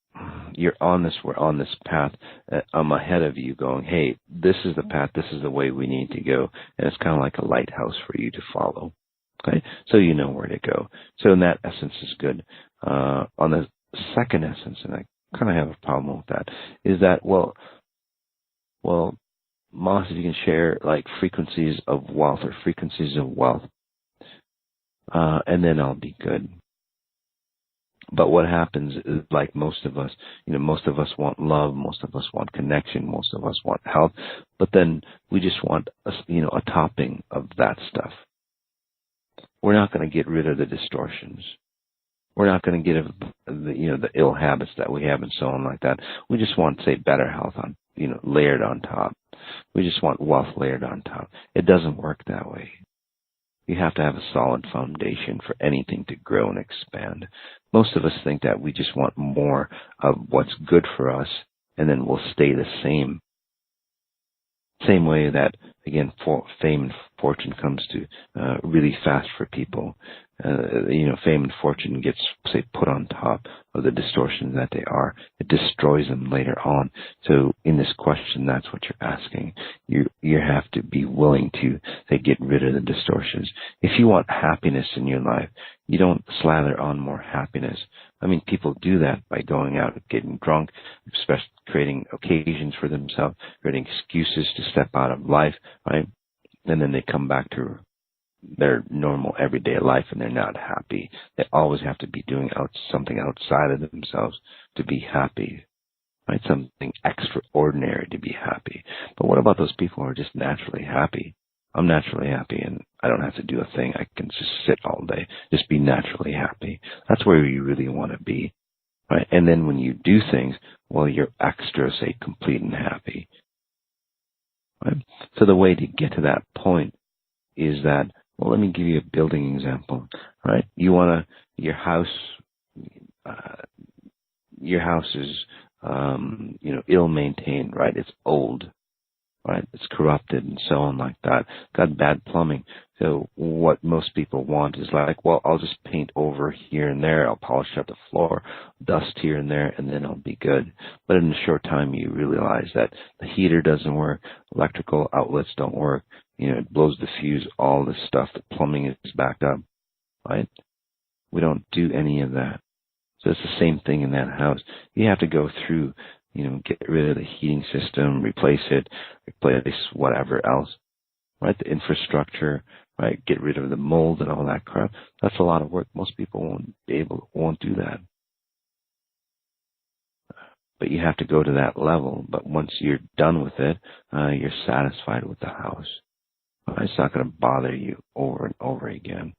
we're on this path. I'm ahead of you going, hey, this is the path, this is the way we need to go. And it's kind of like a lighthouse for you to follow. Okay, so you know where to go. So in that essence is good. On the second essence, and I kind of have a problem with that, is that, well, Moss, if you can share like frequencies of wealth or frequencies of wealth, and then I'll be good. But what happens is, like most of us want love, most of us want connection, most of us want health, but then we just want a topping of that stuff. We're not going to get rid of the distortions. We're not going to get the ill habits that we have and so on like that. We just want, say, better health on, layered on top. We just want wealth layered on top. It doesn't work that way. You have to have a solid foundation for anything to grow and expand. Most of us think that we just want more of what's good for us, and then we'll stay the same. Same way that, again, fame and fortune comes to really fast for people. Fame and fortune gets, say, put on top of the distortions that they are. It destroys them later on. So in this question, that's what you're asking. You have to be willing to, say, get rid of the distortions. If you want happiness in your life, you don't slather on more happiness. I mean, people do that by going out and getting drunk, especially creating occasions for themselves, creating excuses to step out of life, right? And then they come back to their normal everyday life and they're not happy. They always have to be doing something outside of themselves to be happy, right? Something extraordinary to be happy. But what about those people who are just naturally happy? I'm naturally happy and I don't have to do a thing. I can just sit all day, just be naturally happy. That's where you really want to be, right? And then when you do things, well, you're extra, say, complete and happy, right? So the way to get to that point is that, well, let me give you a building example, right? Your house is, ill-maintained, right? It's old, right? It's corrupted and so on like that. Got bad plumbing. So what most people want is like, well, I'll just paint over here and there. I'll polish up the floor, dust here and there, and then I'll be good. But in a short time, you realize that the heater doesn't work, electrical outlets don't work. It blows the fuse, all this stuff. The plumbing is backed up, right? We don't do any of that. So it's the same thing in that house. You have to go through, get rid of the heating system, replace whatever else, right? The infrastructure, right? Get rid of the mold and all that crap. That's a lot of work. Most people won't do that. But you have to go to that level. But once you're done with it, you're satisfied with the house. It's not going to bother you over and over again.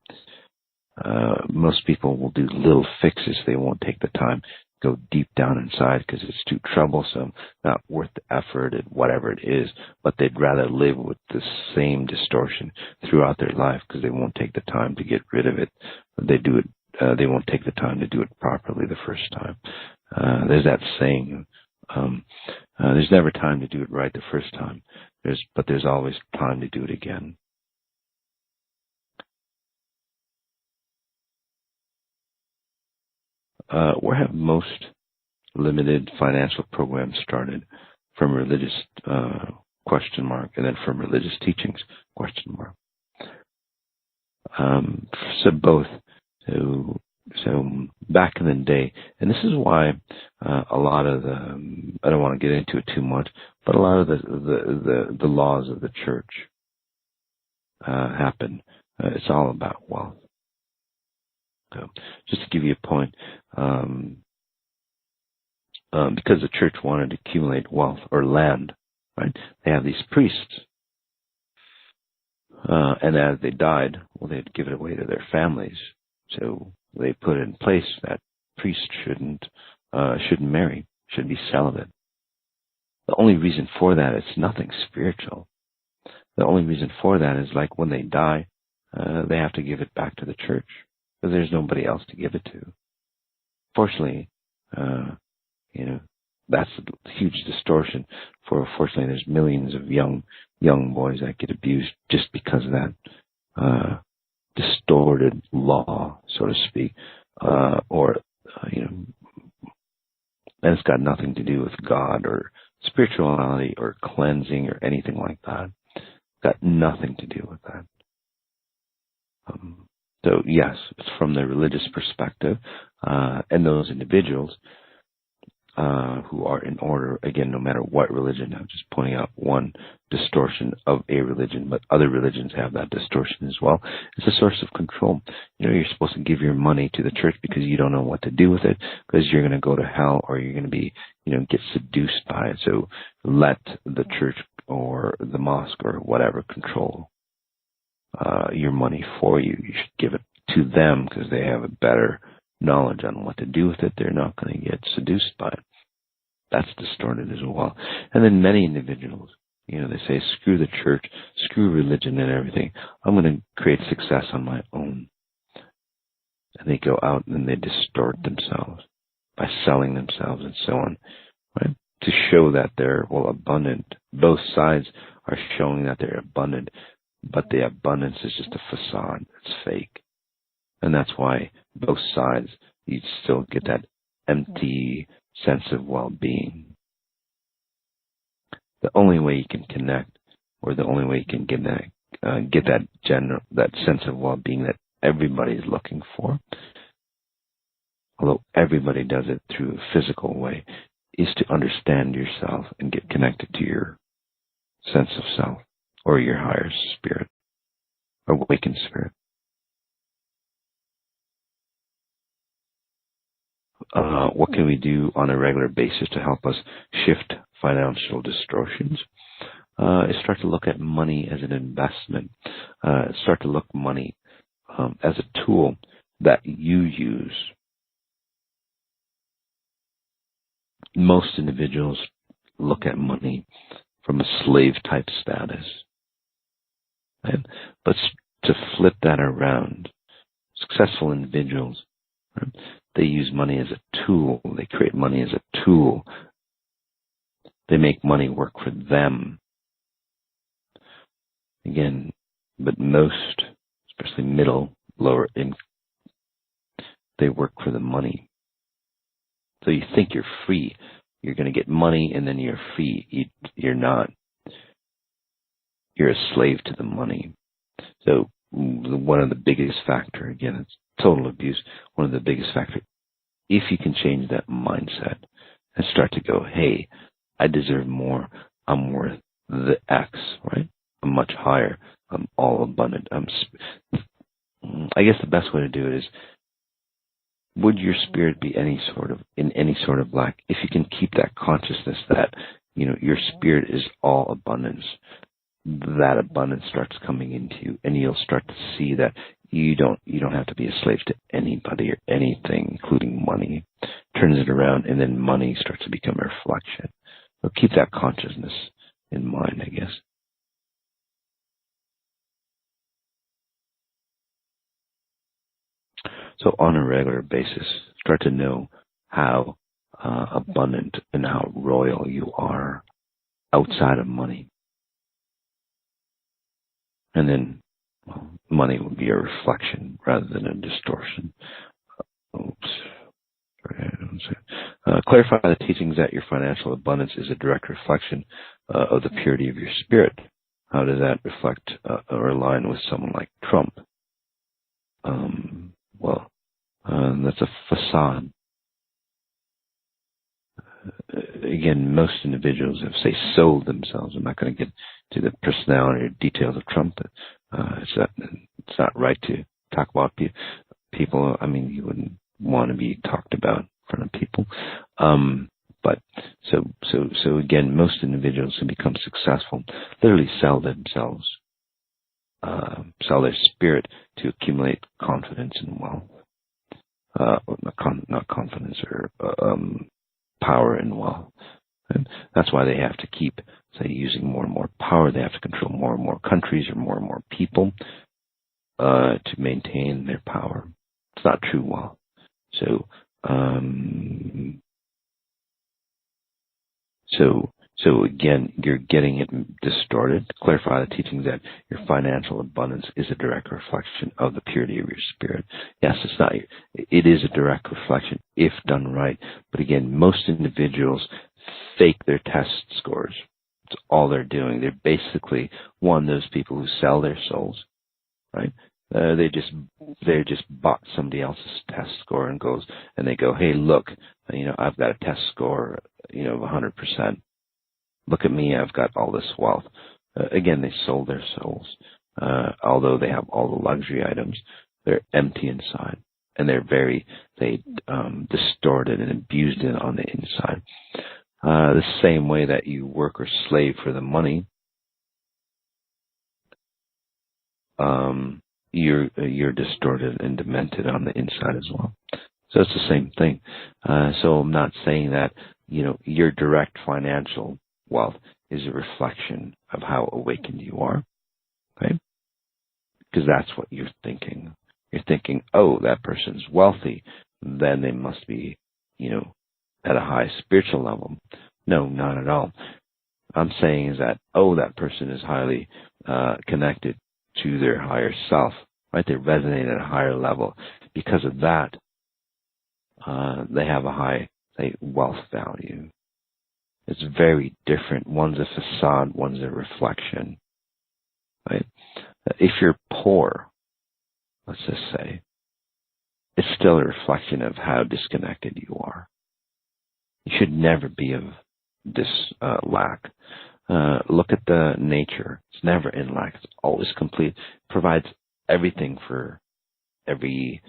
Most people will do little fixes. They won't take the time to go deep down inside because it's too troublesome, not worth the effort and whatever it is. But they'd rather live with the same distortion throughout their life because they won't take the time to get rid of it. They won't take the time to do it properly the first time. There's that saying, there's never time to do it right the first time. But there's always time to do it again. Where have most limited financial programs started? From religious question mark, and then from religious teachings question mark. So both. So back in the day, and this is why a lot of I don't want to get into it too much, but a lot of the laws of the church happen. It's all about wealth. So just to give you a point, because the church wanted to accumulate wealth or land, right? They have these priests, and as they died, well, they'd give it away to their families. So they put in place that priests shouldn't marry, should be celibate. The only reason for that is nothing spiritual. The only reason for that is like when they die, they have to give it back to the church because there's nobody else to give it to. Fortunately, that's a huge distortion. Fortunately, there's millions of young boys that get abused just because of that distorted law, so to speak, and it's got nothing to do with God or spirituality or cleansing or anything like that. It's got nothing to do with that. So yes, it's from the religious perspective, and those individuals who are in order, again, no matter what religion, I'm just pointing out one distortion of a religion, but other religions have that distortion as well. It's a source of control. You're supposed to give your money to the church because you don't know what to do with it, because you're going to go to hell or you're going to be, get seduced by it. So let the church or the mosque or whatever control your money for you. You should give it to them because they have a better knowledge on what to do with it, they're not going to get seduced by it. That's distorted as well. And then many individuals, they say, screw the church, screw religion and everything. I'm going to create success on my own. And they go out and they distort themselves by selling themselves and so on, right? To show that they're, abundant. Both sides are showing that they're abundant, but the abundance is just a facade. It's fake. And that's why both sides, you still get that empty sense of well-being. The only way you can connect, or the only way you can get that sense of well-being that everybody's looking for, although everybody does it through a physical way, is to understand yourself and get connected to your sense of self, or your higher spirit, awakened spirit. What can we do on a regular basis to help us shift financial distortions? Is start to look at money as an investment. Start to look money as a tool that you use. Most individuals look at money from a slave-type status. Right? But to flip that around, successful individuals, right, they use money as a tool. They create money as a tool. They make money work for them. Again, but most, especially middle, lower income, they work for the money. So you think you're free. You're going to get money and then you're free. You're not. You're a slave to the money. So one of the biggest factor, again, it's total abuse. One of the biggest factor, if you can change that mindset and start to go, hey, I deserve more. I'm worth the X, right? I'm much higher. I'm all abundant. I guess the best way to do it is, would your spirit be in any sort of lack? If you can keep that consciousness that, your spirit is all abundance, that abundance starts coming into you, and you'll start to see that you don't have to be a slave to anybody or anything, including money. Turns it around, and then money starts to become a reflection. So keep that consciousness in mind, I guess. So on a regular basis, start to know how abundant and how royal you are outside of money. And then money will be a reflection rather than a distortion. Clarify the teachings that your financial abundance is a direct reflection of the purity of your spirit. How does that reflect or align with someone like Trump? That's a facade. Again, most individuals have, sold themselves. I'm not going to get to the personality or details of Trump. It's not right to talk about people. I mean, you wouldn't want to be talked about in front of people. But so again, most individuals who become successful literally sell themselves, sell their spirit to accumulate confidence and wealth. Not confidence or power and wealth. And that's why they have to keep, using more and more power. They have to control more and more countries or more and more people to maintain their power. It's not true wealth. So again, you're getting it distorted. Clarify the teachings that your financial abundance is a direct reflection of the purity of your spirit. Yes, it's not. It is a direct reflection if done right. But again, most individuals fake their test scores. It's all they're doing. They're basically those people who sell their souls, right? They just bought somebody else's test score and they go, hey, look, I've got a test score, of 100%. Look at me, I've got all this wealth. Again, they sold their souls. Although they have all the luxury items, they're empty inside, and they distorted and abused it on the inside. The same way that you work or slave for the money, you're distorted and demented on the inside as well. So it's the same thing. So I'm not saying that, your direct financial wealth is a reflection of how awakened you are, okay? Because that's what you're thinking. You're thinking, oh, that person's wealthy, then they must be, at a high spiritual level. No, not at all. I'm saying is that, oh, that person is highly connected to their higher self, right? They resonate at a higher level. Because of that, they have a high, say, wealth value. It's very different. One's a facade, one's a reflection, right? If you're poor, let's just say, it's still a reflection of how disconnected you are. You should never be of this lack. Look at the nature. It's never in lack. It's always complete. It provides everything for every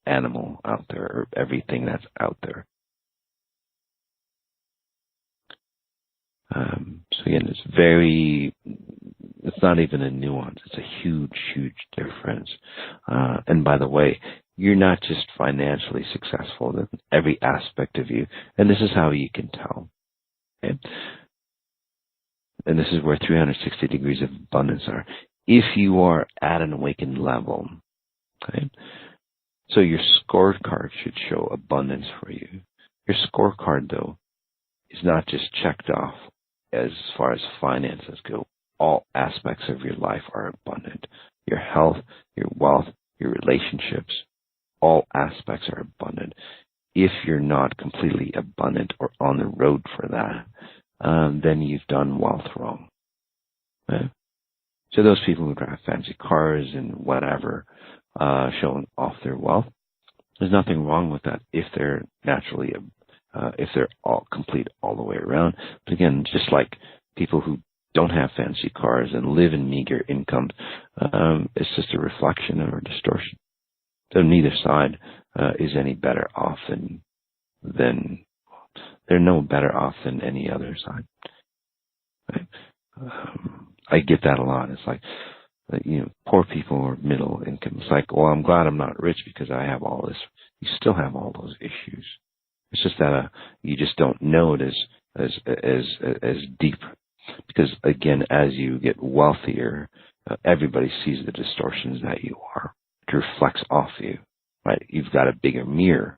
animal out there, or everything that's out there. So again, it's not even a nuance. It's a huge, huge difference. And by the way, you're not just financially successful in every aspect of you. And this is how you can tell. Okay? And this is where 360 degrees of abundance are. If you are at an awakened level, okay? So your scorecard should show abundance for you. Your scorecard, though, is not just checked off as far as finances go. All aspects of your life are abundant. Your health, your wealth, your relationships, all aspects are abundant. If you're not completely abundant or on the road for that, then you've done wealth wrong. Okay? So those people who drive fancy cars and whatever, showing off their wealth, there's nothing wrong with that if they're naturally, if they're all complete all the way around. But again, just like people who don't have fancy cars and live in meager incomes, it's just a reflection or a distortion. So neither side is any better off than they're no better off than any other side. Right? I get that a lot. It's like, poor people or middle income. It's like, well, I'm glad I'm not rich because I have all this. You still have all those issues. It's just that you just don't know it as deep. Because again, as you get wealthier, everybody sees the distortions that you are. It reflects off you, right? You've got a bigger mirror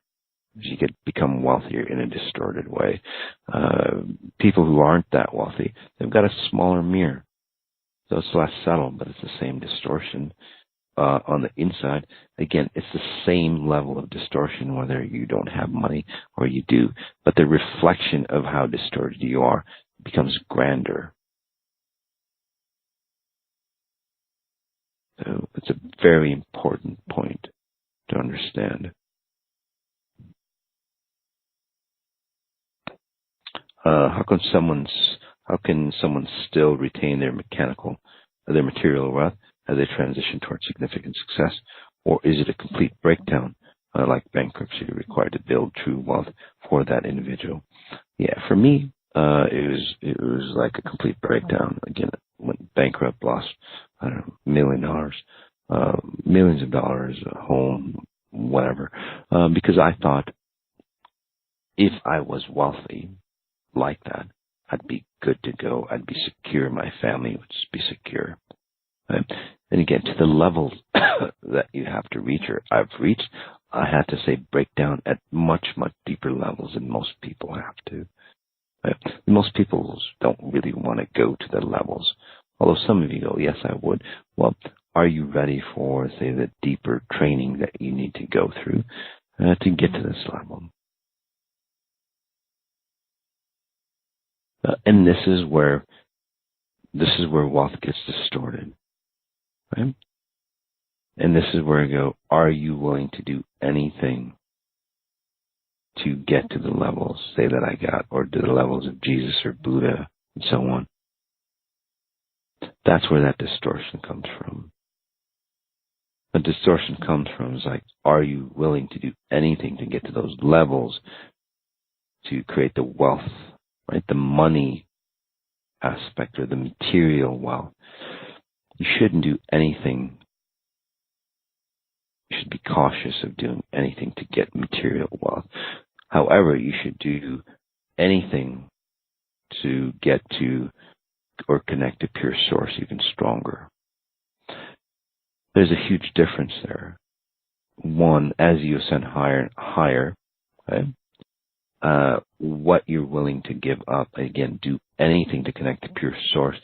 as you become wealthier in a distorted way. People who aren't that wealthy, they've got a smaller mirror. So it's less subtle, but it's the same distortion on the inside. Again, it's the same level of distortion whether you don't have money or you do. But the reflection of how distorted you are becomes grander. So it's a very important point to understand. How can someone still retain their material wealth as they transition towards significant success? Or is it a complete breakdown, like bankruptcy, required to build true wealth for that individual? Yeah, for me, it was like a complete breakdown. Again, went bankrupt, lost, I don't know, $1 million, millions of dollars, a home, whatever. Because I thought if I was wealthy like that, I'd be good to go. I'd be secure. My family would be secure. Right? And again, to the levels that you have to reach, or I've reached, I had to say break down at much, much deeper levels than most people have to. Right? Most people don't really want to go to the levels. Although some of you go, yes, I would. Well, are you ready for, say, the deeper training that you need to go through to get to this level? And this is where wealth gets distorted, right? And this is where I go, are you willing to do anything to get to the levels, say, that I got, or to the levels of Jesus or Buddha and so on? That's where that distortion comes from. The distortion comes from is like, are you willing to do anything to get to those levels to create the wealth, right? The money aspect or the material wealth. You shouldn't do anything. You should be cautious of doing anything to get material wealth. However, you should do anything to get to or connect to pure source even stronger. There's a huge difference there. One, as you ascend higher and higher, okay, what you're willing to give up, again, do anything to connect to pure source.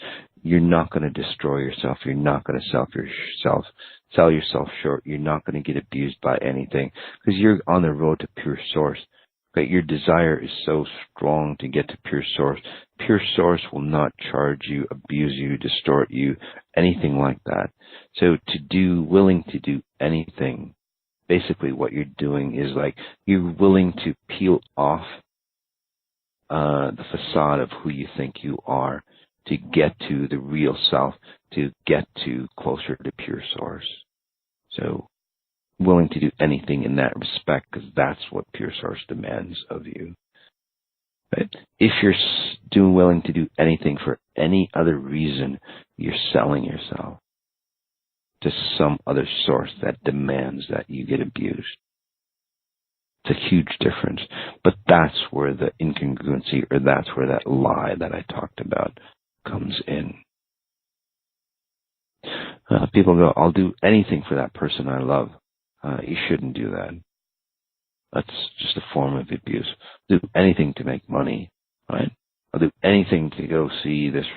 You're not going to destroy yourself. You're not going to sell yourself short. You're not going to get abused by anything because you're on the road to pure source. Okay, your desire is so strong to get to pure source. Pure source will not charge you, abuse you, distort you, anything like that. So willing to do anything, basically what you're doing is like you're willing to peel off the facade of who you think you are to get to the real self, to get to closer to pure source. So willing to do anything in that respect because that's what pure source demands of you. Right? If you're willing to do anything for any other reason, you're selling yourself to some other source that demands that you get abused. It's a huge difference. But that's where the incongruency, or that's where that lie that I talked about comes in. People go, I'll do anything for that person I love. You shouldn't do that. That's just a form of abuse. Do anything to make money, right? I'll do anything to go see this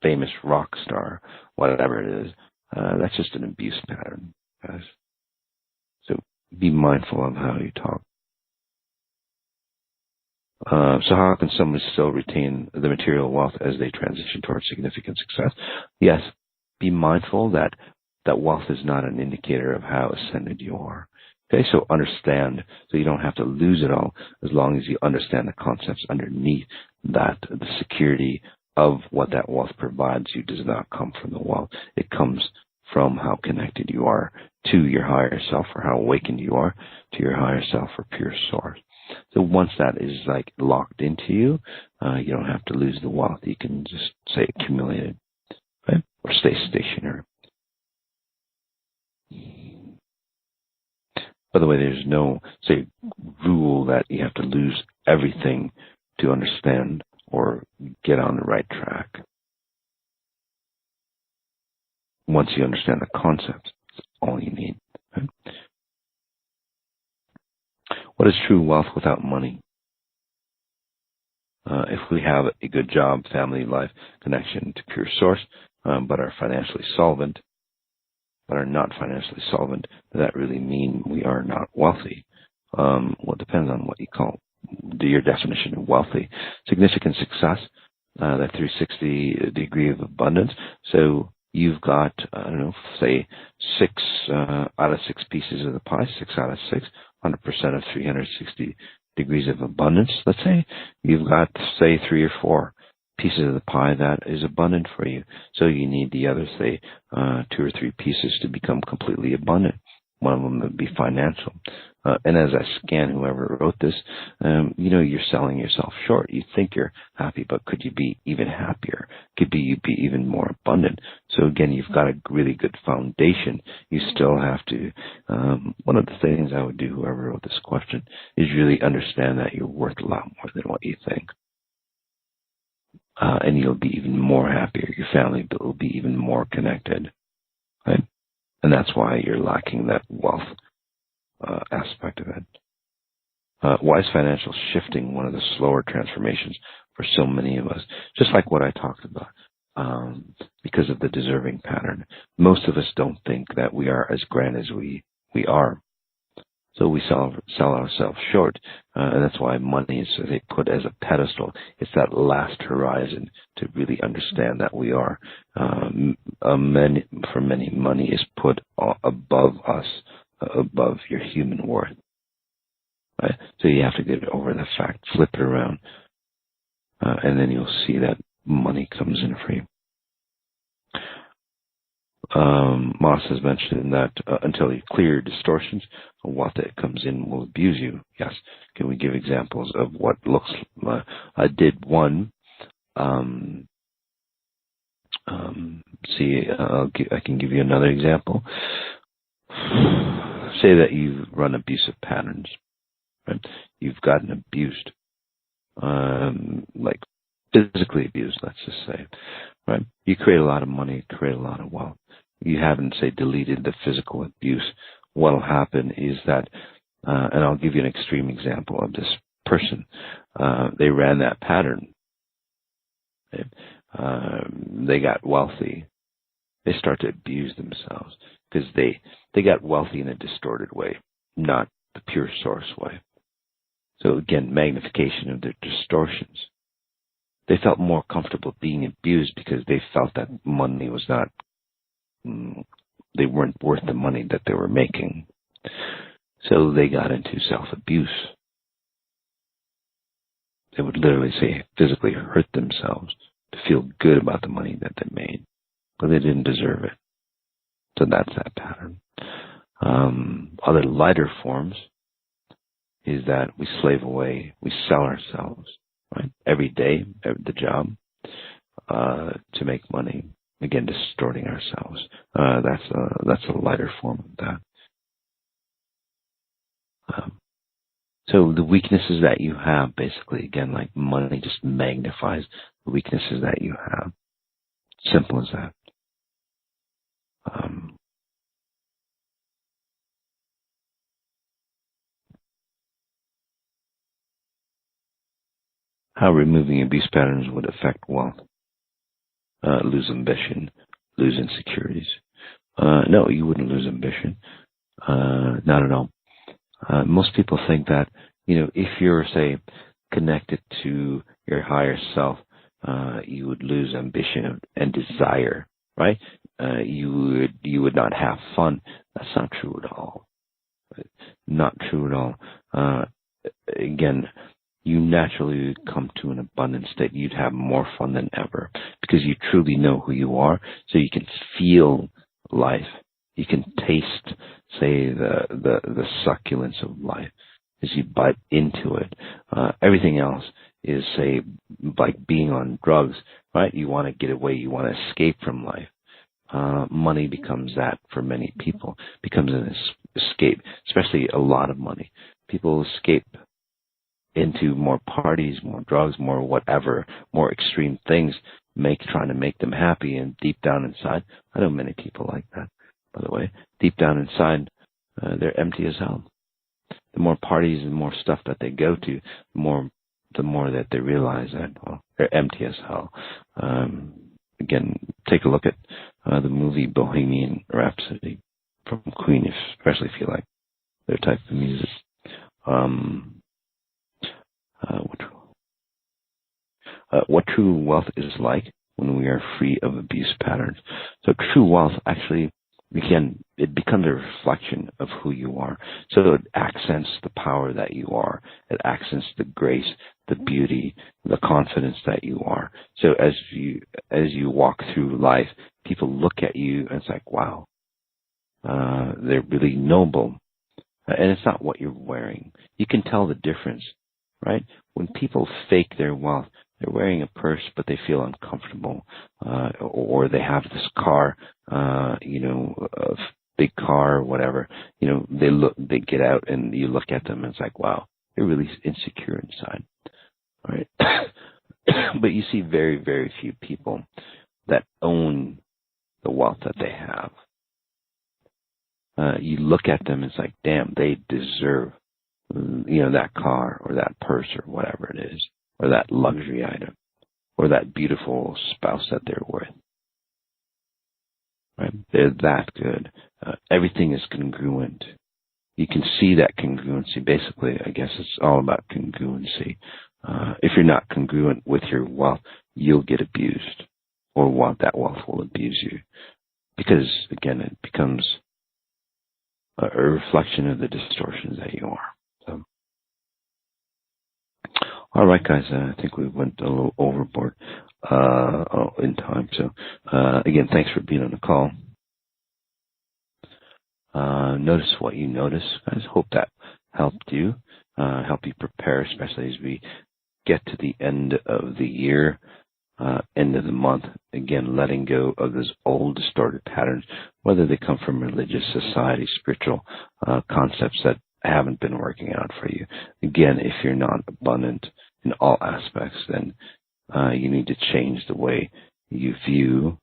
famous rock star, whatever it is. That's just an abuse pattern, guys. So be mindful of how you talk. So how can somebody still retain the material wealth as they transition towards significant success? Yes, be mindful that wealth is not an indicator of how ascended you are. Okay, so understand, so you don't have to lose it all as long as you understand the concepts underneath that. The security of what that wealth provides you does not come from the wealth. It comes from how connected you are to your higher self, or how awakened you are to your higher self or pure source. So once that is like locked into you, you don't have to lose the wealth. You can just say accumulate it, right? Or stay stationary. By the way, there's no, say, rule that you have to lose everything to understand or get on the right track. Once you understand the concepts, that's all you need. Right? What is true wealth without money? If we have a good job, family, life, connection to pure source, but are financially solvent, but are not financially solvent, does that really mean we are not wealthy? Well, it depends on what you call your definition of wealthy. Significant success, that 360 degree of abundance. So you've got, say 6 out of 6 pieces of the pie, 6 out of 6, 100% of 360 degrees of abundance. Let's say you've got, say, 3 or 4 pieces of the pie that is abundant for you. So you need the other, say, 2 or 3 pieces to become completely abundant. One of them would be financial. And as I scan whoever wrote this, you're selling yourself short. You think you're happy, but could you be even happier? Could you be even more abundant? So again, you've got a really good foundation. You still have to, one of the things I would do, whoever wrote this question, is really understand that you're worth a lot more than what you think. And you'll be even more happier. Your family will be even more connected, right? And that's why you're lacking that wealth aspect of it. Why is financial shifting one of the slower transformations for so many of us? Just like what I talked about, because of the deserving pattern. Most of us don't think that we are as grand as we are. So we sell ourselves short, and that's why money is put as a pedestal. It's that last horizon to really understand that we are. For many, money is put above us, above your human worth. Right? So you have to get over the fact, flip it around, and then you'll see that money comes in for you. Moss has mentioned that until you clear distortions, what that comes in will abuse you. Yes. Can we give examples of what looks like? I did one. I can give you another example. say that you run abusive patterns, right? You've gotten abused, like physically abused, let's just say, right? You create a lot of money, create a lot of wealth. You haven't, say, deleted the physical abuse. What'll happen is that, and I'll give you an extreme example of this person. They ran that pattern. They got wealthy. They start to abuse themselves because they got wealthy in a distorted way, not the pure source way. So again, magnification of their distortions. They felt more comfortable being abused because they felt that money was not, they weren't worth the money that they were making. So they got into self-abuse. They would literally say, physically hurt themselves to feel good about the money that they made, but they didn't deserve it. So that's that pattern. Other lighter forms is that we slave away, we sell ourselves, right? Every day, the job, to make money. Again, distorting ourselves. That's a lighter form of that. So the weaknesses that you have, basically, again, like money just magnifies the weaknesses that you have. Simple as that. How removing abuse patterns would affect wealth. Lose ambition, lose insecurities. No, you wouldn't lose ambition. Not at all. Most people think that, if you're, say, connected to your higher self, you would lose ambition and desire, right? You would not have fun. That's not true at all. Not true at all. Again, you naturally come to an abundant state. You'd have more fun than ever because you truly know who you are. So you can feel life. You can taste, say, the succulence of life as you bite into it. Everything else is, say, like being on drugs, right? You want to get away. You want to escape from life. Money becomes that for many people. Becomes an escape, especially a lot of money. People escape into more parties, more drugs, more whatever, more extreme things, trying to make them happy. And deep down inside, I know many people like that, by the way. Deep down inside, they're empty as hell. The more parties and more stuff that they go to, the more that they realize that, well, they're empty as hell. Again, take a look at the movie Bohemian Rhapsody from Queen, especially if you like their type of music. What true wealth is like when we are free of abuse patterns. So true wealth actually, again, it becomes a reflection of who you are. So it accents the power that you are. It accents the grace, the beauty, the confidence that you are. So as you walk through life, people look at you and it's like, wow, they're really noble. And it's not what you're wearing. You can tell the difference, right? When people fake their wealth, they're wearing a purse, but they feel uncomfortable, or they have this car, a big car or whatever. They get out and you look at them and it's like, wow, they're really insecure inside, right? But you see very, very few people that own the wealth that they have. You look at them and it's like, damn, they deserve, that car or that purse or whatever it is, or that luxury item, or that beautiful spouse that they're with. Right? They're that good. Everything is congruent. You can see that congruency. Basically, I guess it's all about congruency. If you're not congruent with your wealth, you'll get abused, or that wealth will abuse you. Because, again, it becomes a reflection of the distortions that you are. So, all right, guys, I think we went a little overboard in time. So, again, thanks for being on the call. Notice what you notice, guys. Hope that helped you, help you prepare, especially as we get to the end of the year. end of the month. Again, letting go of those old distorted patterns, whether they come from religious, society, spiritual concepts that haven't been working out for you. Again, if you're not abundant in all aspects, then you need to change the way you view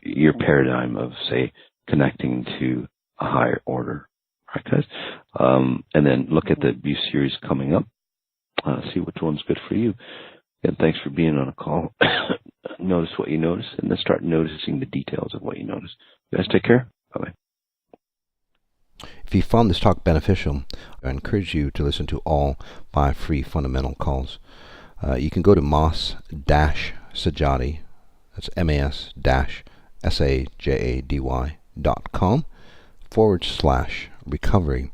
your paradigm of, say, connecting to a higher order. Right, guys? And then look at the abuse series coming up. See which one's good for you. And thanks for being on a call. Notice what you notice, and then start noticing the details of what you notice. You guys take care. Bye-bye. If you found this talk beneficial, I encourage you to listen to all 5 free fundamental calls. You can go to Mas-Sajady, that's mas-sajady.com/recovery.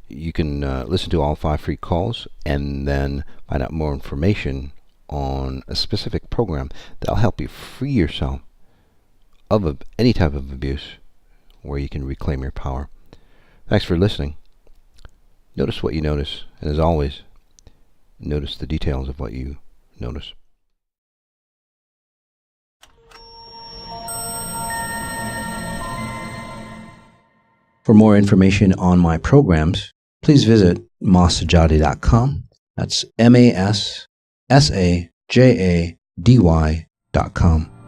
You can listen to all 5 free calls and then find out more information on a specific program that'll help you free yourself of any type of abuse where you can reclaim your power. Thanks for listening. Notice what you notice, and as always, notice the details of what you notice. For more information on my programs, please visit masajady.com. That's MASSAJADY.com.